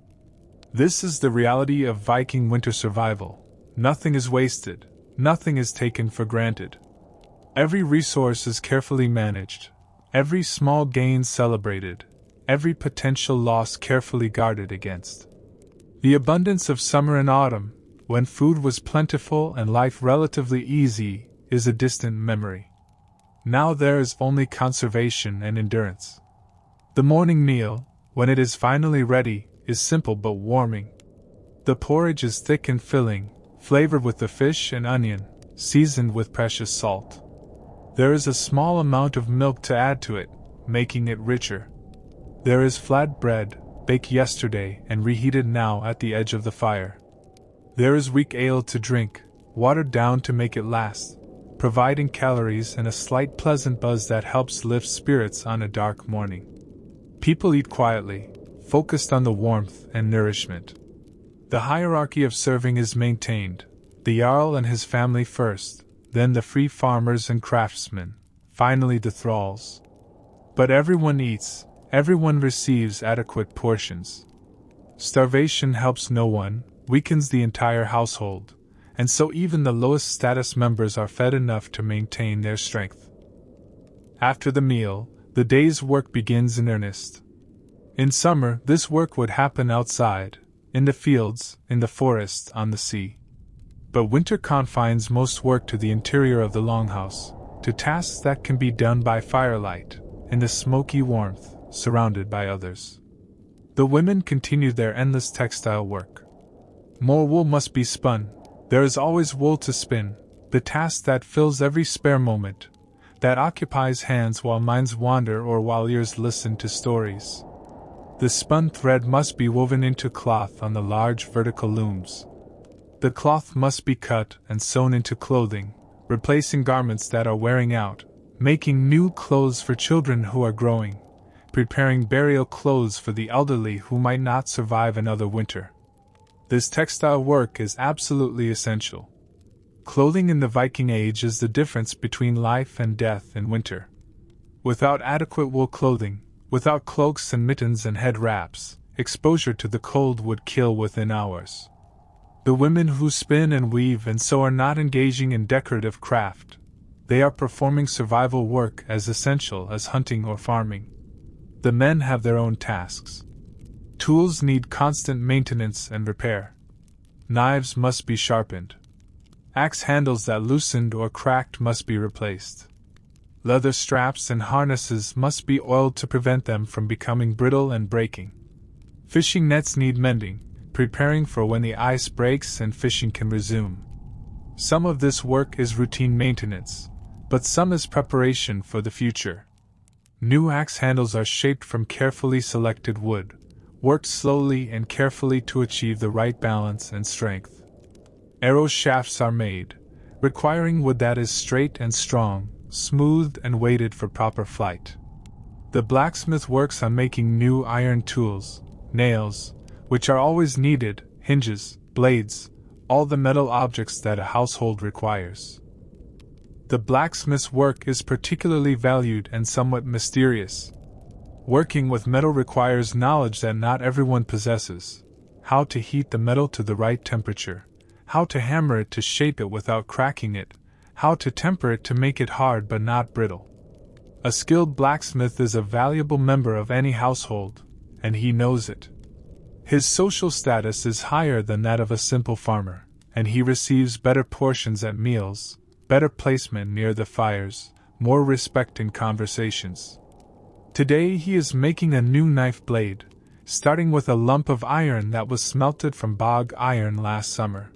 This is the reality of Viking winter survival. Nothing is wasted, nothing is taken for granted. Every resource is carefully managed, every small gain celebrated, every potential loss carefully guarded against. The abundance of summer and autumn, when food was plentiful and life relatively easy, is a distant memory. Now there is only conservation and endurance. The morning meal, when it is finally ready, is simple but warming. The porridge is thick and filling, flavored with the fish and onion, seasoned with precious salt. There is a small amount of milk to add to it, making it richer. There is flat bread, baked yesterday and reheated now at the edge of the fire. There is weak ale to drink, watered down to make it last, providing calories and a slight pleasant buzz that helps lift spirits on a dark morning. People eat quietly, focused on the warmth and nourishment. The hierarchy of serving is maintained, the Jarl and his family first, then the free farmers and craftsmen, finally the thralls. But everyone eats, everyone receives adequate portions. Starvation helps no one, weakens the entire household, and so even the lowest status members are fed enough to maintain their strength. After the meal, the day's work begins in earnest. In summer, this work would happen outside, in the fields, in the forest, on the sea. But winter confines most work to the interior of the longhouse, to tasks that can be done by firelight, in the smoky warmth, surrounded by others. The women continue their endless textile work. More wool must be spun, there is always wool to spin, the task that fills every spare moment, that occupies hands while minds wander or while ears listen to stories. The spun thread must be woven into cloth on the large vertical looms. The cloth must be cut and sewn into clothing, replacing garments that are wearing out, making new clothes for children who are growing, preparing burial clothes for the elderly who might not survive another winter. This textile work is absolutely essential. Clothing in the Viking Age is the difference between life and death in winter. Without adequate wool clothing, without cloaks and mittens and head wraps, exposure to the cold would kill within hours. The women who spin and weave and sew are not engaging in decorative craft. They are performing survival work as essential as hunting or farming. The men have their own tasks. Tools need constant maintenance and repair. Knives must be sharpened. Axe handles that loosened or cracked must be replaced. Leather straps and harnesses must be oiled to prevent them from becoming brittle and breaking. Fishing nets need mending, preparing for when the ice breaks and fishing can resume. Some of this work is routine maintenance, but some is preparation for the future. New axe handles are shaped from carefully selected wood, worked slowly and carefully to achieve the right balance and strength. Arrow shafts are made, requiring wood that is straight and strong, smoothed and weighted for proper flight. The blacksmith works on making new iron tools, nails, which are always needed, hinges, blades, all the metal objects that a household requires. The blacksmith's work is particularly valued and somewhat mysterious. Working with metal requires knowledge that not everyone possesses: how to heat the metal to the right temperature, how to hammer it to shape it without cracking it, how to temper it to make it hard but not brittle. A skilled blacksmith is a valuable member of any household, and he knows it. His social status is higher than that of a simple farmer, and he receives better portions at meals, better placement near the fires, more respect in conversations. Today he is making a new knife blade, starting with a lump of iron that was smelted from bog iron last summer.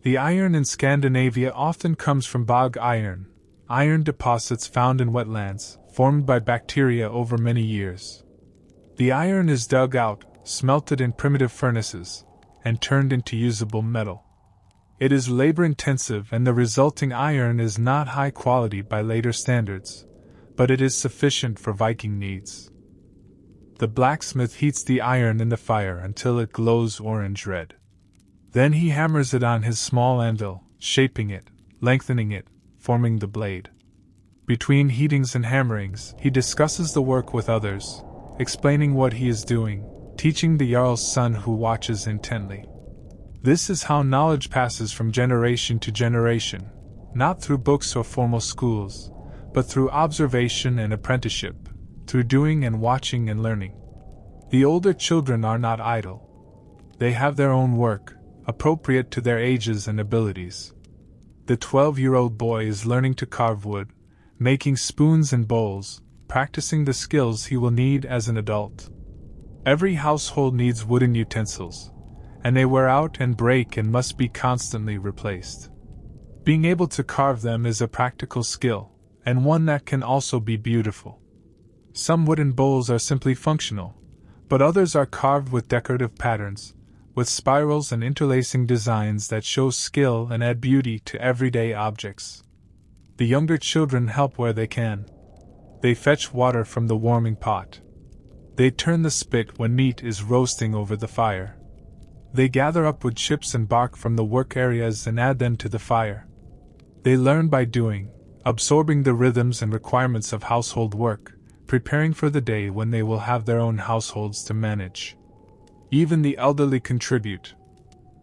The iron in Scandinavia often comes from bog iron deposits found in wetlands, formed by bacteria over many years. The iron is dug out, smelted in primitive furnaces, and turned into usable metal. It is labor-intensive, and the resulting iron is not high quality by later standards, but it is sufficient for Viking needs. The blacksmith heats the iron in the fire until it glows orange red. Then he hammers it on his small anvil, shaping it, lengthening it, forming the blade. Between heatings and hammerings, he discusses the work with others, explaining what he is doing, teaching the Jarl's son who watches intently. This is how knowledge passes from generation to generation, not through books or formal schools, but through observation and apprenticeship, through doing and watching and learning. The older children are not idle. They have their own work, appropriate to their ages and abilities. The 12-year-old boy is learning to carve wood, making spoons and bowls, practicing the skills he will need as an adult. Every household needs wooden utensils, and they wear out and break and must be constantly replaced. Being able to carve them is a practical skill, and one that can also be beautiful. Some wooden bowls are simply functional, but others are carved with decorative patterns, with spirals and interlacing designs that show skill and add beauty to everyday objects. The younger children help where they can. They fetch water from the warming pot. They turn the spit when meat is roasting over the fire. They gather up wood chips and bark from the work areas and add them to the fire. They learn by doing, absorbing the rhythms and requirements of household work, preparing for the day when they will have their own households to manage. Even the elderly contribute.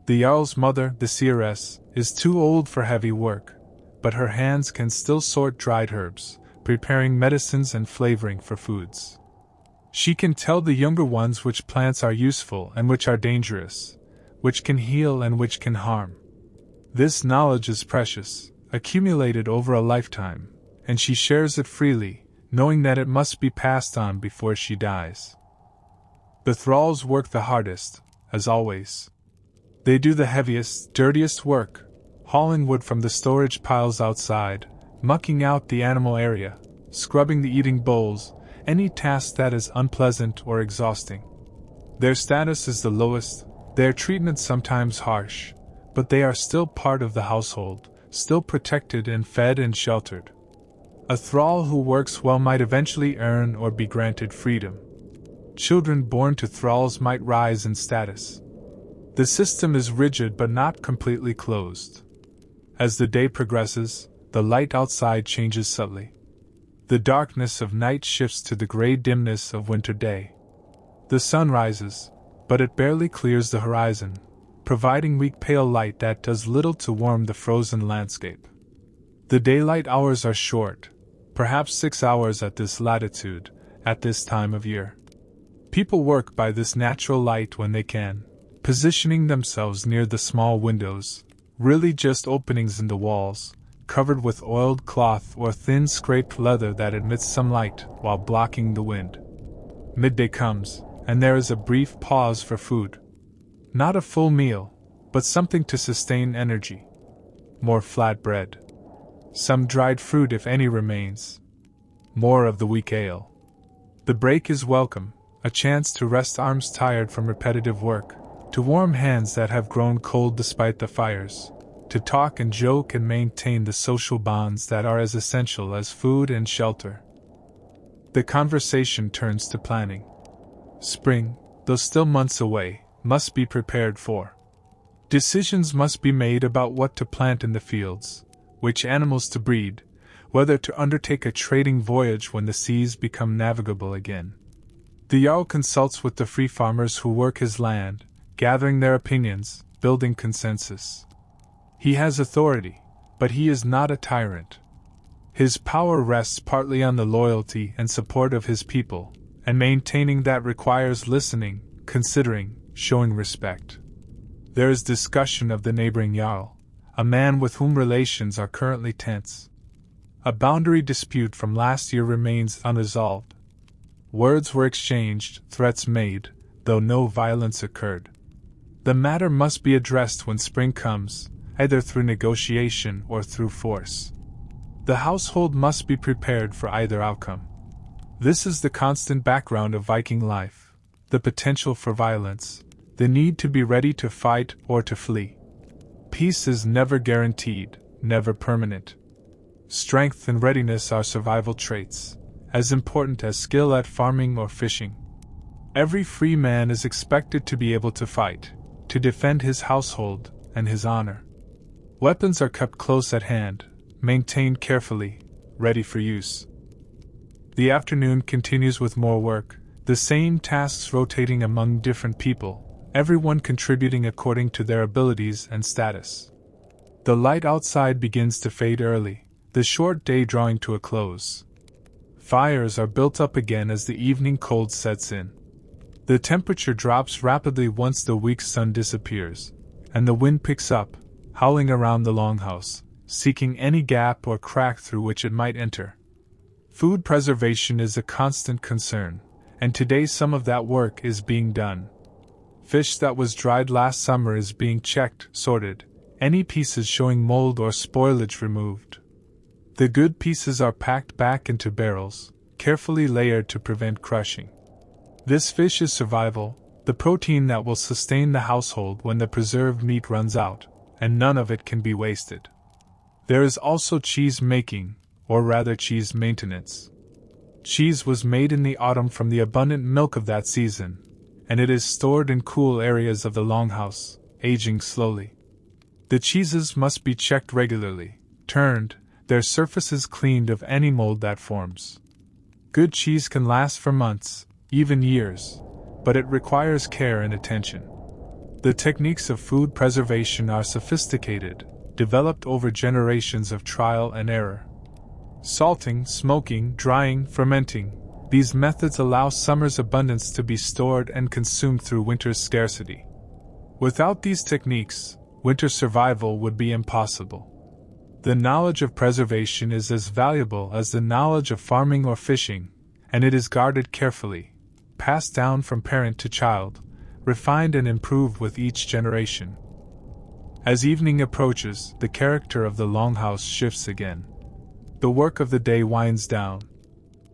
The Jarl's mother, the seeress, is too old for heavy work, but her hands can still sort dried herbs, preparing medicines and flavoring for foods. She can tell the younger ones which plants are useful and which are dangerous, which can heal and which can harm. This knowledge is precious, accumulated over a lifetime, and she shares it freely, knowing that it must be passed on before she dies. The thralls work the hardest, as always. They do the heaviest, dirtiest work, hauling wood from the storage piles outside, mucking out the animal area, scrubbing the eating bowls, any task that is unpleasant or exhausting. Their status is the lowest, their treatment sometimes harsh, but they are still part of the household, still protected and fed and sheltered. A thrall who works well might eventually earn or be granted freedom. Children born to thralls might rise in status. The system is rigid but not completely closed. As the day progresses, the light outside changes subtly. The darkness of night shifts to the gray dimness of winter day. The sun rises, but it barely clears the horizon, providing weak pale light that does little to warm the frozen landscape. The daylight hours are short, perhaps 6 hours at this latitude, at this time of year. People work by this natural light when they can, positioning themselves near the small windows, really just openings in the walls, covered with oiled cloth or thin scraped leather that admits some light while blocking the wind. Midday comes, and there is a brief pause for food. Not a full meal, but something to sustain energy. More flat bread. Some dried fruit if any remains. More of the weak ale. The break is welcome, a chance to rest arms tired from repetitive work, to warm hands that have grown cold despite the fires, to talk and joke and maintain the social bonds that are as essential as food and shelter. The conversation turns to planning. Spring, though still months away, must be prepared for. Decisions must be made about what to plant in the fields, which animals to breed, whether to undertake a trading voyage when the seas become navigable again. The Jarl consults with the free farmers who work his land, gathering their opinions, building consensus. He has authority, but he is not a tyrant. His power rests partly on the loyalty and support of his people, and maintaining that requires listening, considering, showing respect. There is discussion of the neighboring Jarl, a man with whom relations are currently tense. A boundary dispute from last year remains unresolved. Words were exchanged, threats made, though no violence occurred. The matter must be addressed when spring comes, either through negotiation or through force. The household must be prepared for either outcome. This is the constant background of Viking life, the potential for violence, the need to be ready to fight or to flee. Peace is never guaranteed, never permanent. Strength and readiness are survival traits, as important as skill at farming or fishing. Every free man is expected to be able to fight, to defend his household and his honor. Weapons are kept close at hand, maintained carefully, ready for use. The afternoon continues with more work, the same tasks rotating among different people, everyone contributing according to their abilities and status. The light outside begins to fade early, the short day drawing to a close. Fires are built up again as the evening cold sets in. The temperature drops rapidly once the weak sun disappears, and the wind picks up, howling around the longhouse, seeking any gap or crack through which it might enter. Food preservation is a constant concern, and today some of that work is being done. Fish that was dried last summer is being checked, sorted, any pieces showing mold or spoilage removed. The good pieces are packed back into barrels, carefully layered to prevent crushing. This fish is survival, the protein that will sustain the household when the preserved meat runs out, and none of it can be wasted. There is also cheese making, or rather cheese maintenance. Cheese was made in the autumn from the abundant milk of that season, and it is stored in cool areas of the longhouse, aging slowly. The cheeses must be checked regularly, turned, their surfaces cleaned of any mold that forms. Good cheese can last for months, even years, but it requires care and attention. The techniques of food preservation are sophisticated, developed over generations of trial and error. Salting, smoking, drying, fermenting, these methods allow summer's abundance to be stored and consumed through winter's scarcity. Without these techniques, winter survival would be impossible. The knowledge of preservation is as valuable as the knowledge of farming or fishing, and it is guarded carefully, passed down from parent to child, refined and improved with each generation. As evening approaches, the character of the longhouse shifts again. The work of the day winds down.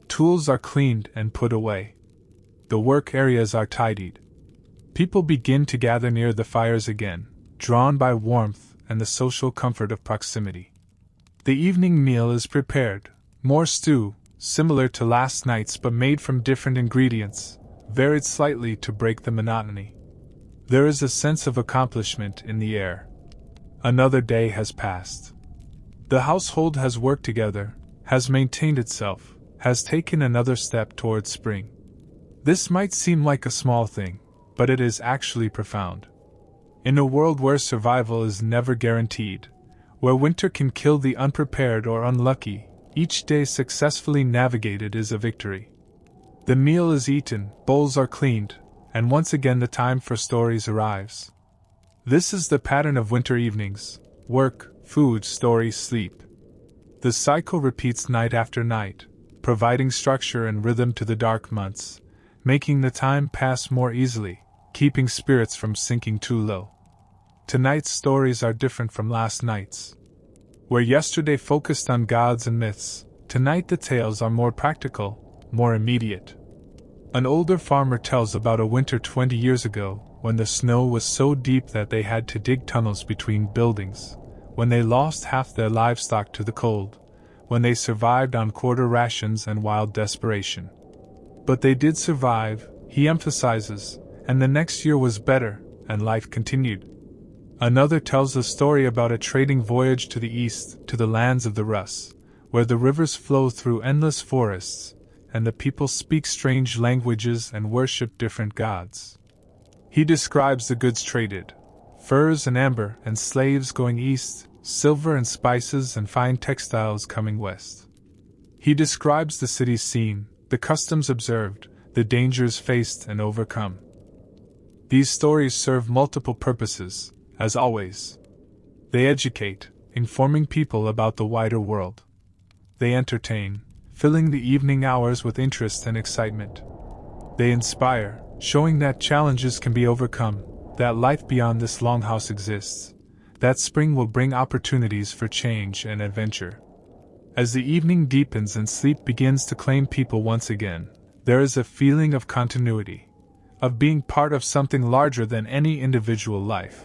Tools are cleaned and put away. The work areas are tidied. People begin to gather near the fires again, drawn by warmth and the social comfort of proximity. The evening meal is prepared, more stew, similar to last night's but made from different ingredients, varied slightly to break the monotony. There is a sense of accomplishment in the air. Another day has passed. The household has worked together, has maintained itself, has taken another step towards spring. This might seem like a small thing, but it is actually profound. In a world where survival is never guaranteed, where winter can kill the unprepared or unlucky, each day successfully navigated is a victory. The meal is eaten, bowls are cleaned, and once again the time for stories arrives. This is the pattern of winter evenings: work, food, story, sleep. The cycle repeats night after night, providing structure and rhythm to the dark months, making the time pass more easily, keeping spirits from sinking too low. Tonight's stories are different from last night's. Where yesterday focused on gods and myths, tonight the tales are more practical, more immediate. An older farmer tells about a winter 20 years ago, when the snow was so deep that they had to dig tunnels between buildings, when they lost half their livestock to the cold, when they survived on quarter rations and wild desperation. But they did survive, he emphasizes, and the next year was better, and life continued. Another tells a story about a trading voyage to the east, to the lands of the Russ, where the rivers flow through endless forests, and the people speak strange languages and worship different gods. He describes the goods traded: furs and amber and slaves going east, silver and spices and fine textiles coming west. He describes the cities seen, the customs observed, the dangers faced and overcome. These stories serve multiple purposes, as always. They educate, informing people about the wider world. They entertain, filling the evening hours with interest and excitement. They inspire, showing that challenges can be overcome, that life beyond this longhouse exists, that spring will bring opportunities for change and adventure. As the evening deepens and sleep begins to claim people once again, there is a feeling of continuity, of being part of something larger than any individual life.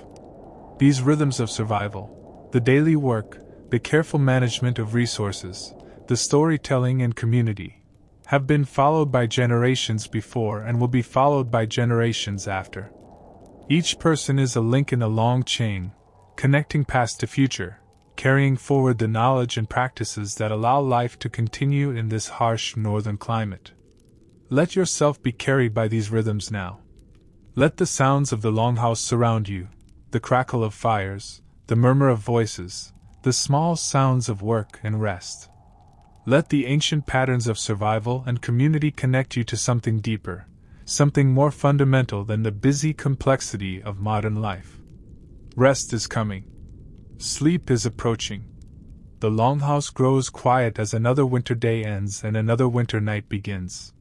These rhythms of survival, the daily work, the careful management of resources, the storytelling and community, have been followed by generations before and will be followed by generations after. Each person is a link in a long chain, connecting past to future, carrying forward the knowledge and practices that allow life to continue in this harsh northern climate. Let yourself be carried by these rhythms now. Let the sounds of the longhouse surround you, the crackle of fires, the murmur of voices, the small sounds of work and rest. Let the ancient patterns of survival and community connect you to something deeper, something more fundamental than the busy complexity of modern life. Rest is coming. Sleep is approaching. The longhouse grows quiet as another winter day ends and another winter night begins.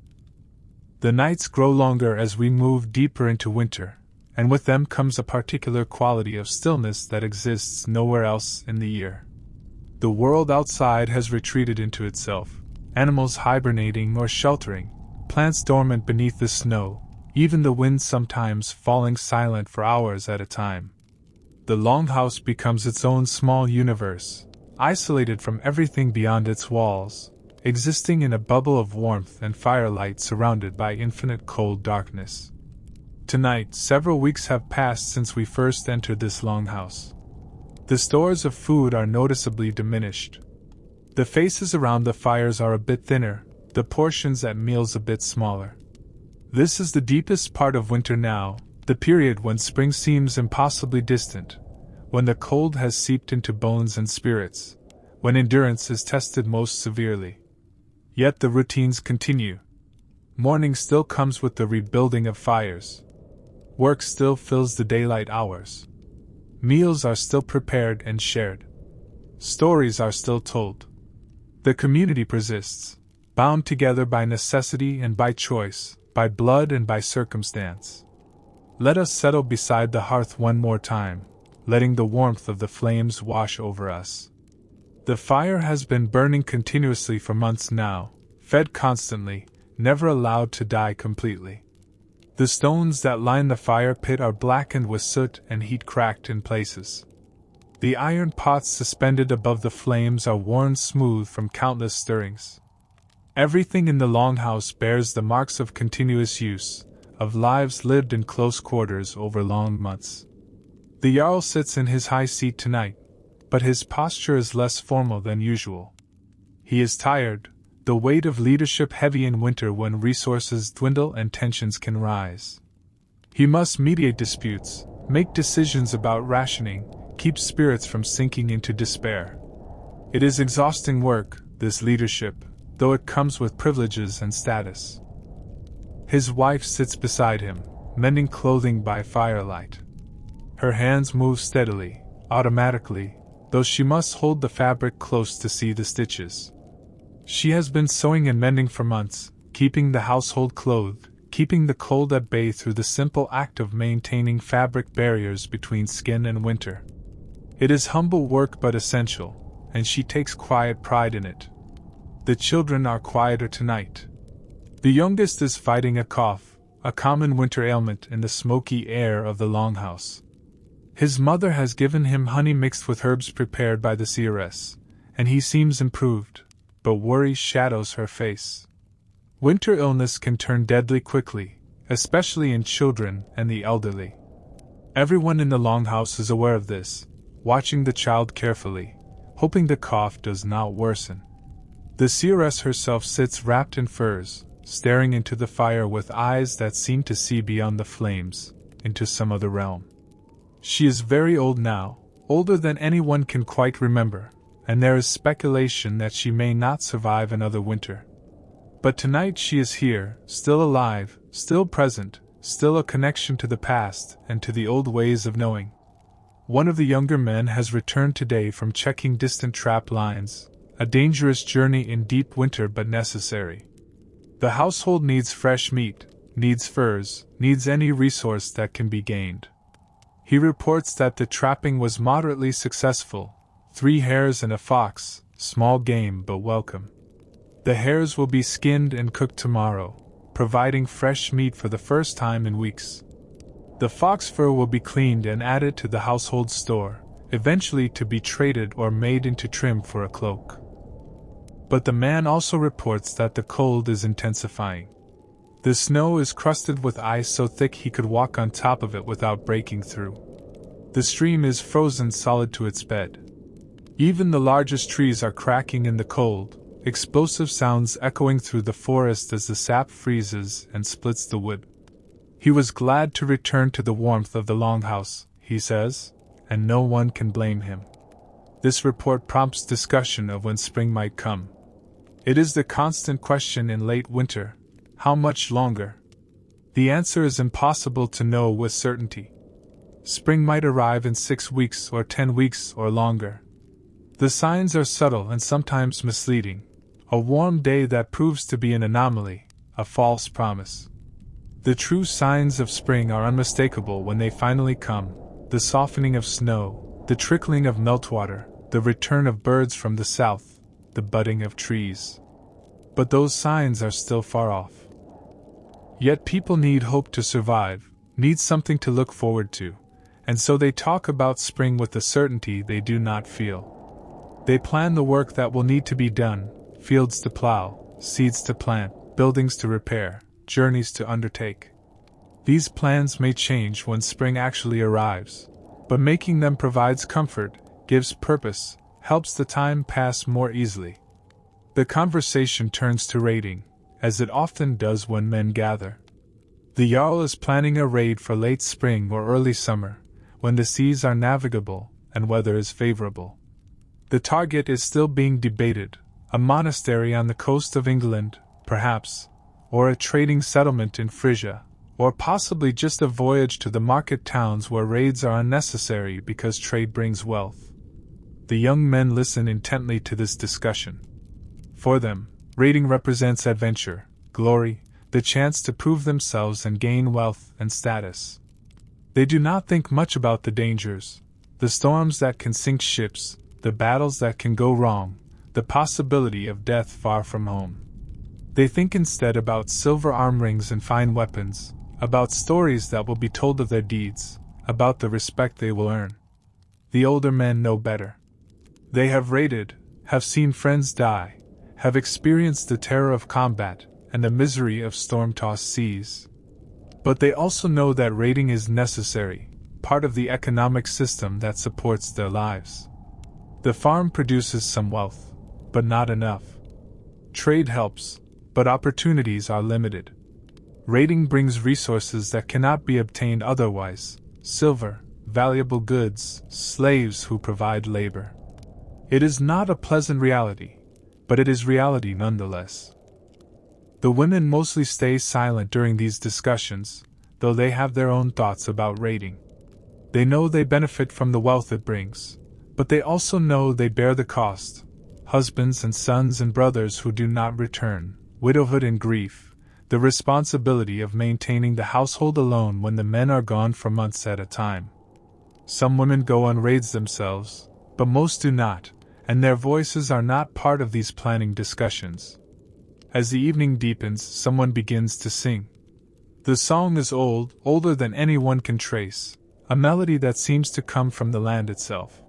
The nights grow longer as we move deeper into winter, and with them comes a particular quality of stillness that exists nowhere else in the year. The world outside has retreated into itself, animals hibernating or sheltering, plants dormant beneath the snow, even the wind sometimes falling silent for hours at a time. The longhouse becomes its own small universe, isolated from everything beyond its walls, existing in a bubble of warmth and firelight surrounded by infinite cold darkness. Tonight, several weeks have passed since we first entered this longhouse. The stores of food are noticeably diminished. The faces around the fires are a bit thinner, the portions at meals a bit smaller. This is the deepest part of winter now, the period when spring seems impossibly distant, when the cold has seeped into bones and spirits, when endurance is tested most severely. Yet the routines continue. Morning still comes with the rebuilding of fires. Work still fills the daylight hours. Meals are still prepared and shared. Stories are still told. The community persists, bound together by necessity and by choice, by blood and by circumstance. Let us settle beside the hearth one more time, letting the warmth of the flames wash over us. The fire has been burning continuously for months now, fed constantly, never allowed to die completely. The stones that line the fire pit are blackened with soot and heat, cracked in places. The iron pots suspended above the flames are worn smooth from countless stirrings. Everything in the longhouse bears the marks of continuous use, of lives lived in close quarters over long months. The Jarl sits in his high seat tonight, but his posture is less formal than usual. He is tired, the weight of leadership heavy in winter when resources dwindle and tensions can rise. He must mediate disputes, make decisions about rationing, keep spirits from sinking into despair. It is exhausting work, this leadership, though it comes with privileges and status. His wife sits beside him, mending clothing by firelight. Her hands move steadily, automatically, though she must hold the fabric close to see the stitches. She has been sewing and mending for months, keeping the household clothed, keeping the cold at bay through the simple act of maintaining fabric barriers between skin and winter. It is humble work but essential, and she takes quiet pride in it. The children are quieter tonight. The youngest is fighting a cough, a common winter ailment in the smoky air of the longhouse. His mother has given him honey mixed with herbs prepared by the seeress, and he seems improved, but worry shadows her face. Winter illness can turn deadly quickly, especially in children and the elderly. Everyone in the longhouse is aware of this, watching the child carefully, hoping the cough does not worsen. The seeress herself sits wrapped in furs, staring into the fire with eyes that seem to see beyond the flames, into some other realm. She is very old now, older than anyone can quite remember, and there is speculation that she may not survive another winter. But tonight she is here, still alive, still present, still a connection to the past and to the old ways of knowing. One of the younger men has returned today from checking distant trap lines, a dangerous journey in deep winter but necessary. The household needs fresh meat, needs furs, needs any resource that can be gained. He reports that the trapping was moderately successful, 3 hares and a fox, small game but welcome. The hares will be skinned and cooked tomorrow, providing fresh meat for the first time in weeks. The fox fur will be cleaned and added to the household store, eventually to be traded or made into trim for a cloak. But the man also reports that the cold is intensifying. The snow is crusted with ice so thick he could walk on top of it without breaking through. The stream is frozen solid to its bed. Even the largest trees are cracking in the cold, explosive sounds echoing through the forest as the sap freezes and splits the wood. He was glad to return to the warmth of the Longhouse, he says, and no one can blame him. This report prompts discussion of when spring might come. It is the constant question in late winter: how much longer? The answer is impossible to know with certainty. Spring might arrive in 6 weeks or 10 weeks or longer. The signs are subtle and sometimes misleading. A warm day that proves to be an anomaly, a false promise. The true signs of spring are unmistakable when they finally come: the softening of snow, the trickling of meltwater, the return of birds from the south, the budding of trees. But those signs are still far off. Yet people need hope to survive, need something to look forward to, and so they talk about spring with the certainty they do not feel. They plan the work that will need to be done: fields to plow, seeds to plant, buildings to repair, journeys to undertake. These plans may change when spring actually arrives, but making them provides comfort, gives purpose, helps the time pass more easily. The conversation turns to raiding, as it often does when men gather. The Jarl is planning a raid for late spring or early summer, when the seas are navigable and weather is favorable. The target is still being debated: a monastery on the coast of England, perhaps, or a trading settlement in Frisia, or possibly just a voyage to the market towns where raids are unnecessary because trade brings wealth. The young men listen intently to this discussion. For them, raiding represents adventure, glory, the chance to prove themselves and gain wealth and status. They do not think much about the dangers, the storms that can sink ships, the battles that can go wrong, the possibility of death far from home. They think instead about silver arm rings and fine weapons, about stories that will be told of their deeds, about the respect they will earn. The older men know better. They have raided, have seen friends die, have experienced the terror of combat and the misery of storm-tossed seas. But they also know that raiding is necessary, part of the economic system that supports their lives. The farm produces some wealth, but not enough. Trade helps, but opportunities are limited. Raiding brings resources that cannot be obtained otherwise: silver, valuable goods, slaves who provide labor. It is not a pleasant reality, but it is reality nonetheless. The women mostly stay silent during these discussions, though they have their own thoughts about raiding. They know they benefit from the wealth it brings, but they also know they bear the cost: husbands and sons and brothers who do not return, widowhood and grief, the responsibility of maintaining the household alone when the men are gone for months at a time. Some women go on raids themselves, but most do not, and their voices are not part of these planning discussions. As the evening deepens, someone begins to sing. The song is old, older than anyone can trace, a melody that seems to come from the land itself.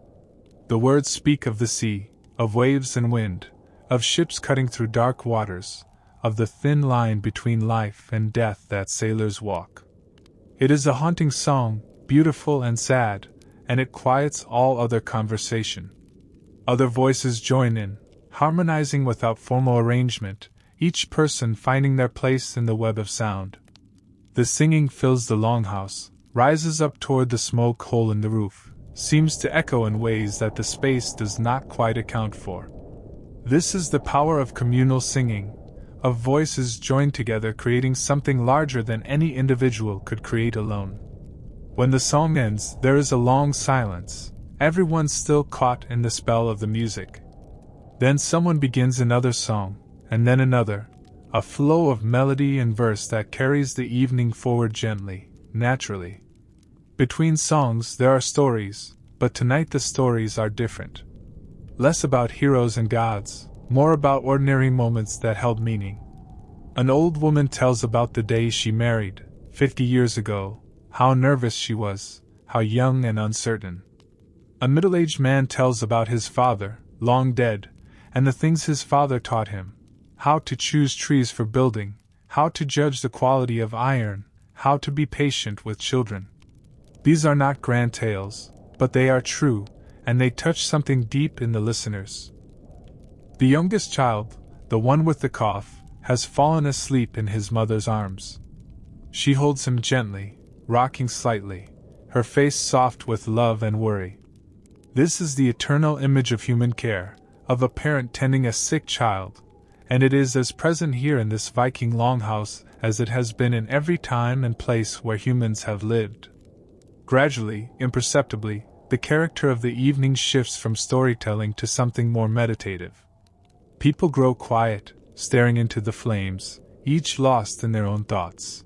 The words speak of the sea, of waves and wind, of ships cutting through dark waters, of the thin line between life and death that sailors walk. It is a haunting song, beautiful and sad, and it quiets all other conversation. Other voices join in, harmonizing without formal arrangement, each person finding their place in the web of sound. The singing fills the longhouse, rises up toward the smoke hole in the roof, seems to echo in ways that the space does not quite account for. This is the power of communal singing, of voices joined together creating something larger than any individual could create alone. When the song ends, there is a long silence, everyone still caught in the spell of the music. Then someone begins another song, and then another, a flow of melody and verse that carries the evening forward gently, naturally. Between songs there are stories, but tonight the stories are different. Less about heroes and gods, more about ordinary moments that held meaning. An old woman tells about the day she married, 50 years ago, how nervous she was, how young and uncertain. A middle-aged man tells about his father, long dead, and the things his father taught him: how to choose trees for building, how to judge the quality of iron, how to be patient with children. These are not grand tales, but they are true, and they touch something deep in the listeners. The youngest child, the one with the cough, has fallen asleep in his mother's arms. She holds him gently, rocking slightly, her face soft with love and worry. This is the eternal image of human care, of a parent tending a sick child, and it is as present here in this Viking Longhouse as it has been in every time and place where humans have lived. Gradually, imperceptibly, the character of the evening shifts from storytelling to something more meditative. People grow quiet, staring into the flames, each lost in their own thoughts.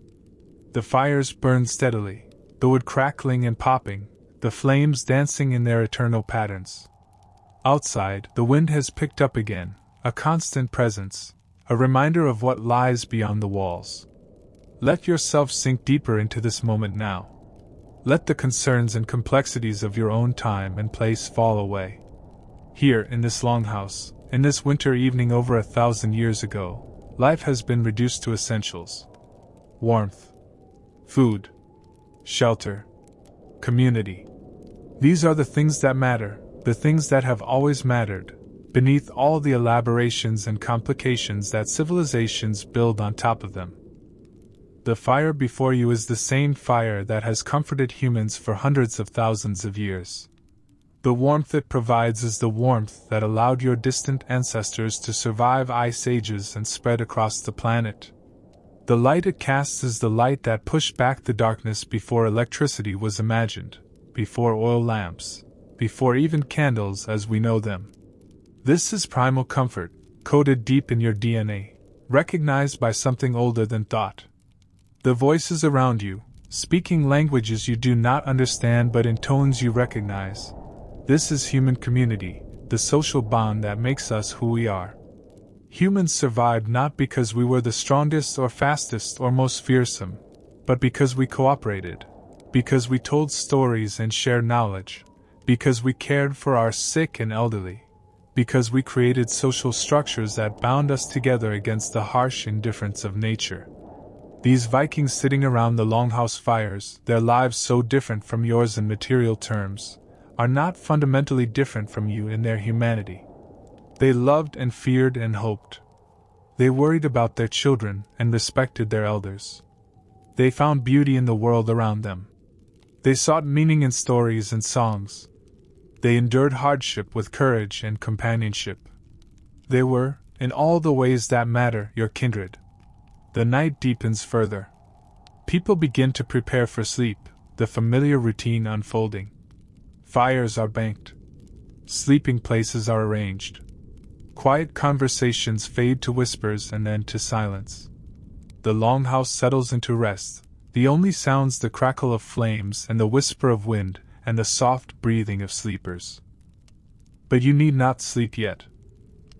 The fires burn steadily, the wood crackling and popping, the flames dancing in their eternal patterns. Outside, the wind has picked up again, a constant presence, a reminder of what lies beyond the walls. Let yourself sink deeper into this moment now. Let the concerns and complexities of your own time and place fall away. Here, in this longhouse, in this winter evening over 1,000 years ago, life has been reduced to essentials: warmth, food, shelter, community. These are the things that matter, the things that have always mattered, beneath all the elaborations and complications that civilizations build on top of them. The fire before you is the same fire that has comforted humans for hundreds of thousands of years. The warmth it provides is the warmth that allowed your distant ancestors to survive ice ages and spread across the planet. The light it casts is the light that pushed back the darkness before electricity was imagined, before oil lamps, before even candles as we know them. This is primal comfort, coded deep in your DNA, recognized by something older than thought. The voices around you, speaking languages you do not understand but in tones you recognize. This is human community, the social bond that makes us who we are. Humans survived not because we were the strongest or fastest or most fearsome, but because we cooperated, because we told stories and shared knowledge, because we cared for our sick and elderly, because we created social structures that bound us together against the harsh indifference of nature. These Vikings sitting around the longhouse fires, their lives so different from yours in material terms, are not fundamentally different from you in their humanity. They loved and feared and hoped. They worried about their children and respected their elders. They found beauty in the world around them. They sought meaning in stories and songs. They endured hardship with courage and companionship. They were, in all the ways that matter, your kindred. The night deepens further. People begin to prepare for sleep, the familiar routine unfolding. Fires are banked. Sleeping places are arranged. Quiet conversations fade to whispers and then to silence. The longhouse settles into rest, the only sounds the crackle of flames and the whisper of wind and the soft breathing of sleepers. But you need not sleep yet.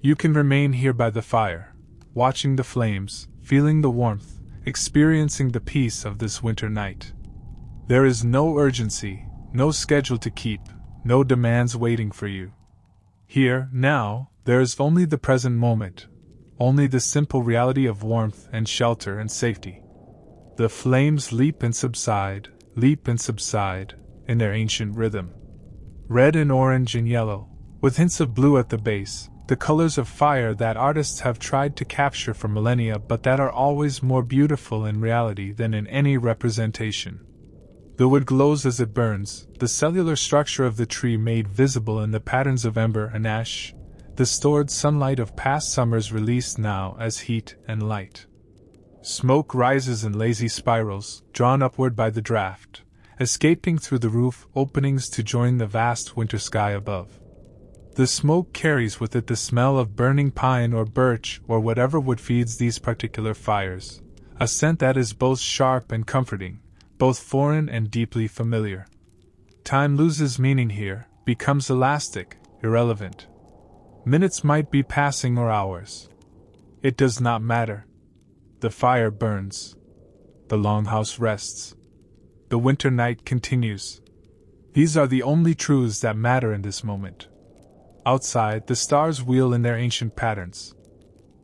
You can remain here by the fire, watching the flames, feeling the warmth, experiencing the peace of this winter night. There is no urgency, no schedule to keep, no demands waiting for you. Here, now, there is only the present moment, only the simple reality of warmth and shelter and safety. The flames leap and subside, in their ancient rhythm. Red and orange and yellow, with hints of blue at the base, the colors of fire that artists have tried to capture for millennia but that are always more beautiful in reality than in any representation. The wood glows as it burns, the cellular structure of the tree made visible in the patterns of ember and ash, the stored sunlight of past summers released now as heat and light. Smoke rises in lazy spirals, drawn upward by the draft, escaping through the roof openings to join the vast winter sky above. The smoke carries with it the smell of burning pine or birch or whatever wood feeds these particular fires, a scent that is both sharp and comforting, both foreign and deeply familiar. Time loses meaning here, becomes elastic, irrelevant. Minutes might be passing or hours. It does not matter. The fire burns. The longhouse rests. The winter night continues. These are the only truths that matter in this moment. Outside, the stars wheel in their ancient patterns.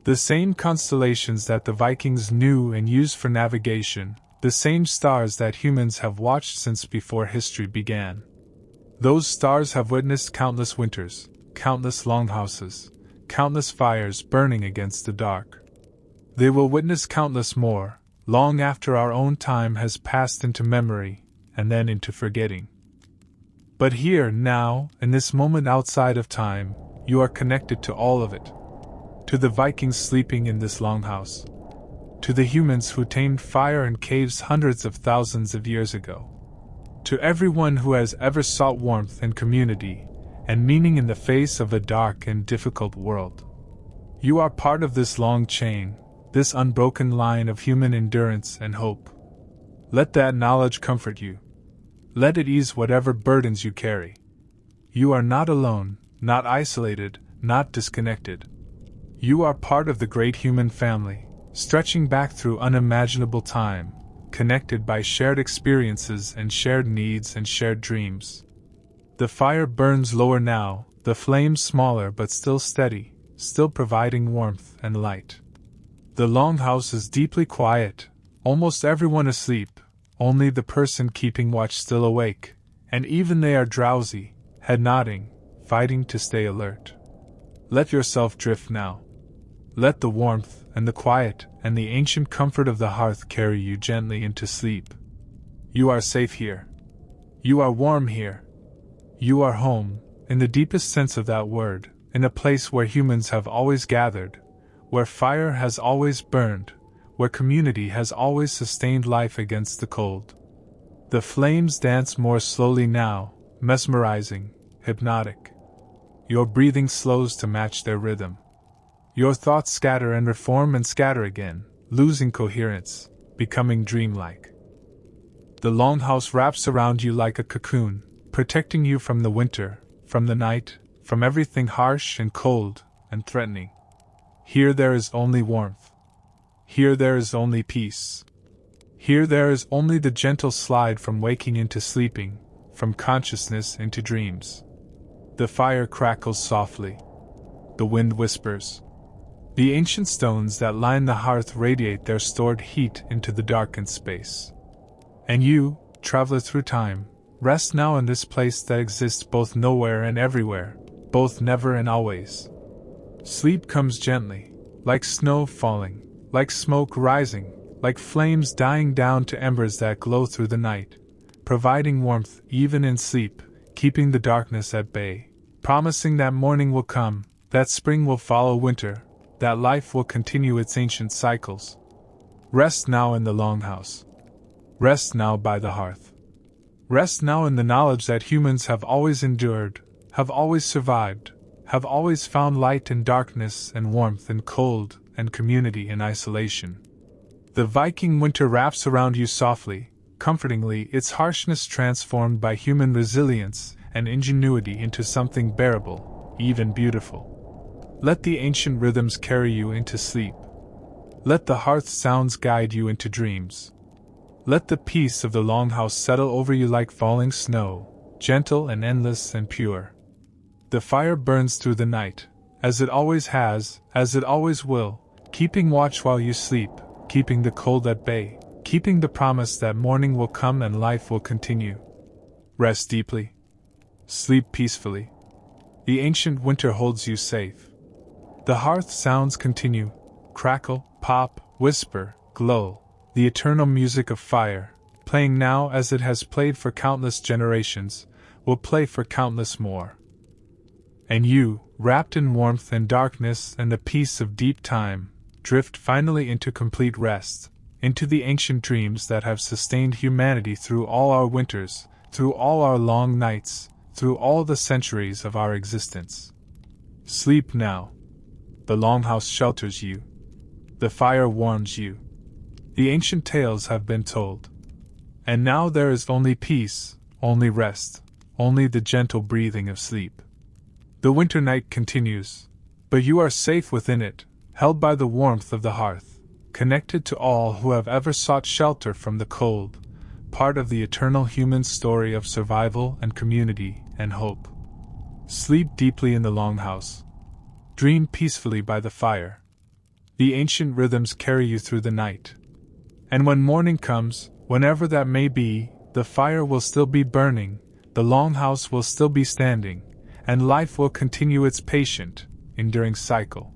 The same constellations that the Vikings knew and used for navigation, the same stars that humans have watched since before history began. Those stars have witnessed countless winters, countless longhouses, countless fires burning against the dark. They will witness countless more, long after our own time has passed into memory, and then into forgetting. But here, now, in this moment outside of time, you are connected to all of it. To the Vikings sleeping in this longhouse. To the humans who tamed fire in caves hundreds of thousands of years ago. To everyone who has ever sought warmth and community, and meaning in the face of a dark and difficult world. You are part of this long chain, this unbroken line of human endurance and hope. Let that knowledge comfort you. Let it ease whatever burdens you carry. You are not alone, not isolated, not disconnected. You are part of the great human family, stretching back through unimaginable time, connected by shared experiences and shared needs and shared dreams. The fire burns lower now, the flames smaller but still steady, still providing warmth and light. The longhouse is deeply quiet, almost everyone asleep, only the person keeping watch still awake, and even they are drowsy, head nodding, fighting to stay alert. Let yourself drift now. Let the warmth and the quiet and the ancient comfort of the hearth carry you gently into sleep. You are safe here. You are warm here. You are home, in the deepest sense of that word, in a place where humans have always gathered, where fire has always burned, where community has always sustained life against the cold. The flames dance more slowly now, mesmerizing, hypnotic. Your breathing slows to match their rhythm. Your thoughts scatter and reform and scatter again, losing coherence, becoming dreamlike. The longhouse wraps around you like a cocoon, protecting you from the winter, from the night, from everything harsh and cold and threatening. Here there is only warmth. Here there is only peace. Here there is only the gentle slide from waking into sleeping, from consciousness into dreams. The fire crackles softly. The wind whispers. The ancient stones that line the hearth radiate their stored heat into the darkened space. And you, traveler through time, rest now in this place that exists both nowhere and everywhere, both never and always. Sleep comes gently, like snow falling, like smoke rising, like flames dying down to embers that glow through the night, providing warmth even in sleep, keeping the darkness at bay, promising that morning will come, that spring will follow winter, that life will continue its ancient cycles. Rest now in the longhouse. Rest now by the hearth. Rest now in the knowledge that humans have always endured, have always survived, have always found light in darkness and warmth in cold and community in isolation. The Viking winter wraps around you softly, comfortingly, its harshness transformed by human resilience and ingenuity into something bearable, even beautiful. Let the ancient rhythms carry you into sleep. Let the hearth sounds guide you into dreams. Let the peace of the longhouse settle over you like falling snow, gentle and endless and pure. The fire burns through the night, as it always has, as it always will, keeping watch while you sleep, keeping the cold at bay, keeping the promise that morning will come and life will continue. Rest deeply. Sleep peacefully. The ancient winter holds you safe. The hearth sounds continue, crackle, pop, whisper, glow, the eternal music of fire, playing now as it has played for countless generations, will play for countless more. And you, wrapped in warmth and darkness and the peace of deep time, drift finally into complete rest, into the ancient dreams that have sustained humanity through all our winters, through all our long nights, through all the centuries of our existence. Sleep now. The longhouse shelters you. The fire warms you. The ancient tales have been told. And now there is only peace, only rest, only the gentle breathing of sleep. The winter night continues, but you are safe within it, held by the warmth of the hearth, connected to all who have ever sought shelter from the cold, part of the eternal human story of survival and community and hope. Sleep deeply in the longhouse. Dream peacefully by the fire. The ancient rhythms carry you through the night. And when morning comes, whenever that may be, the fire will still be burning, the longhouse will still be standing, and life will continue its patient, enduring cycle.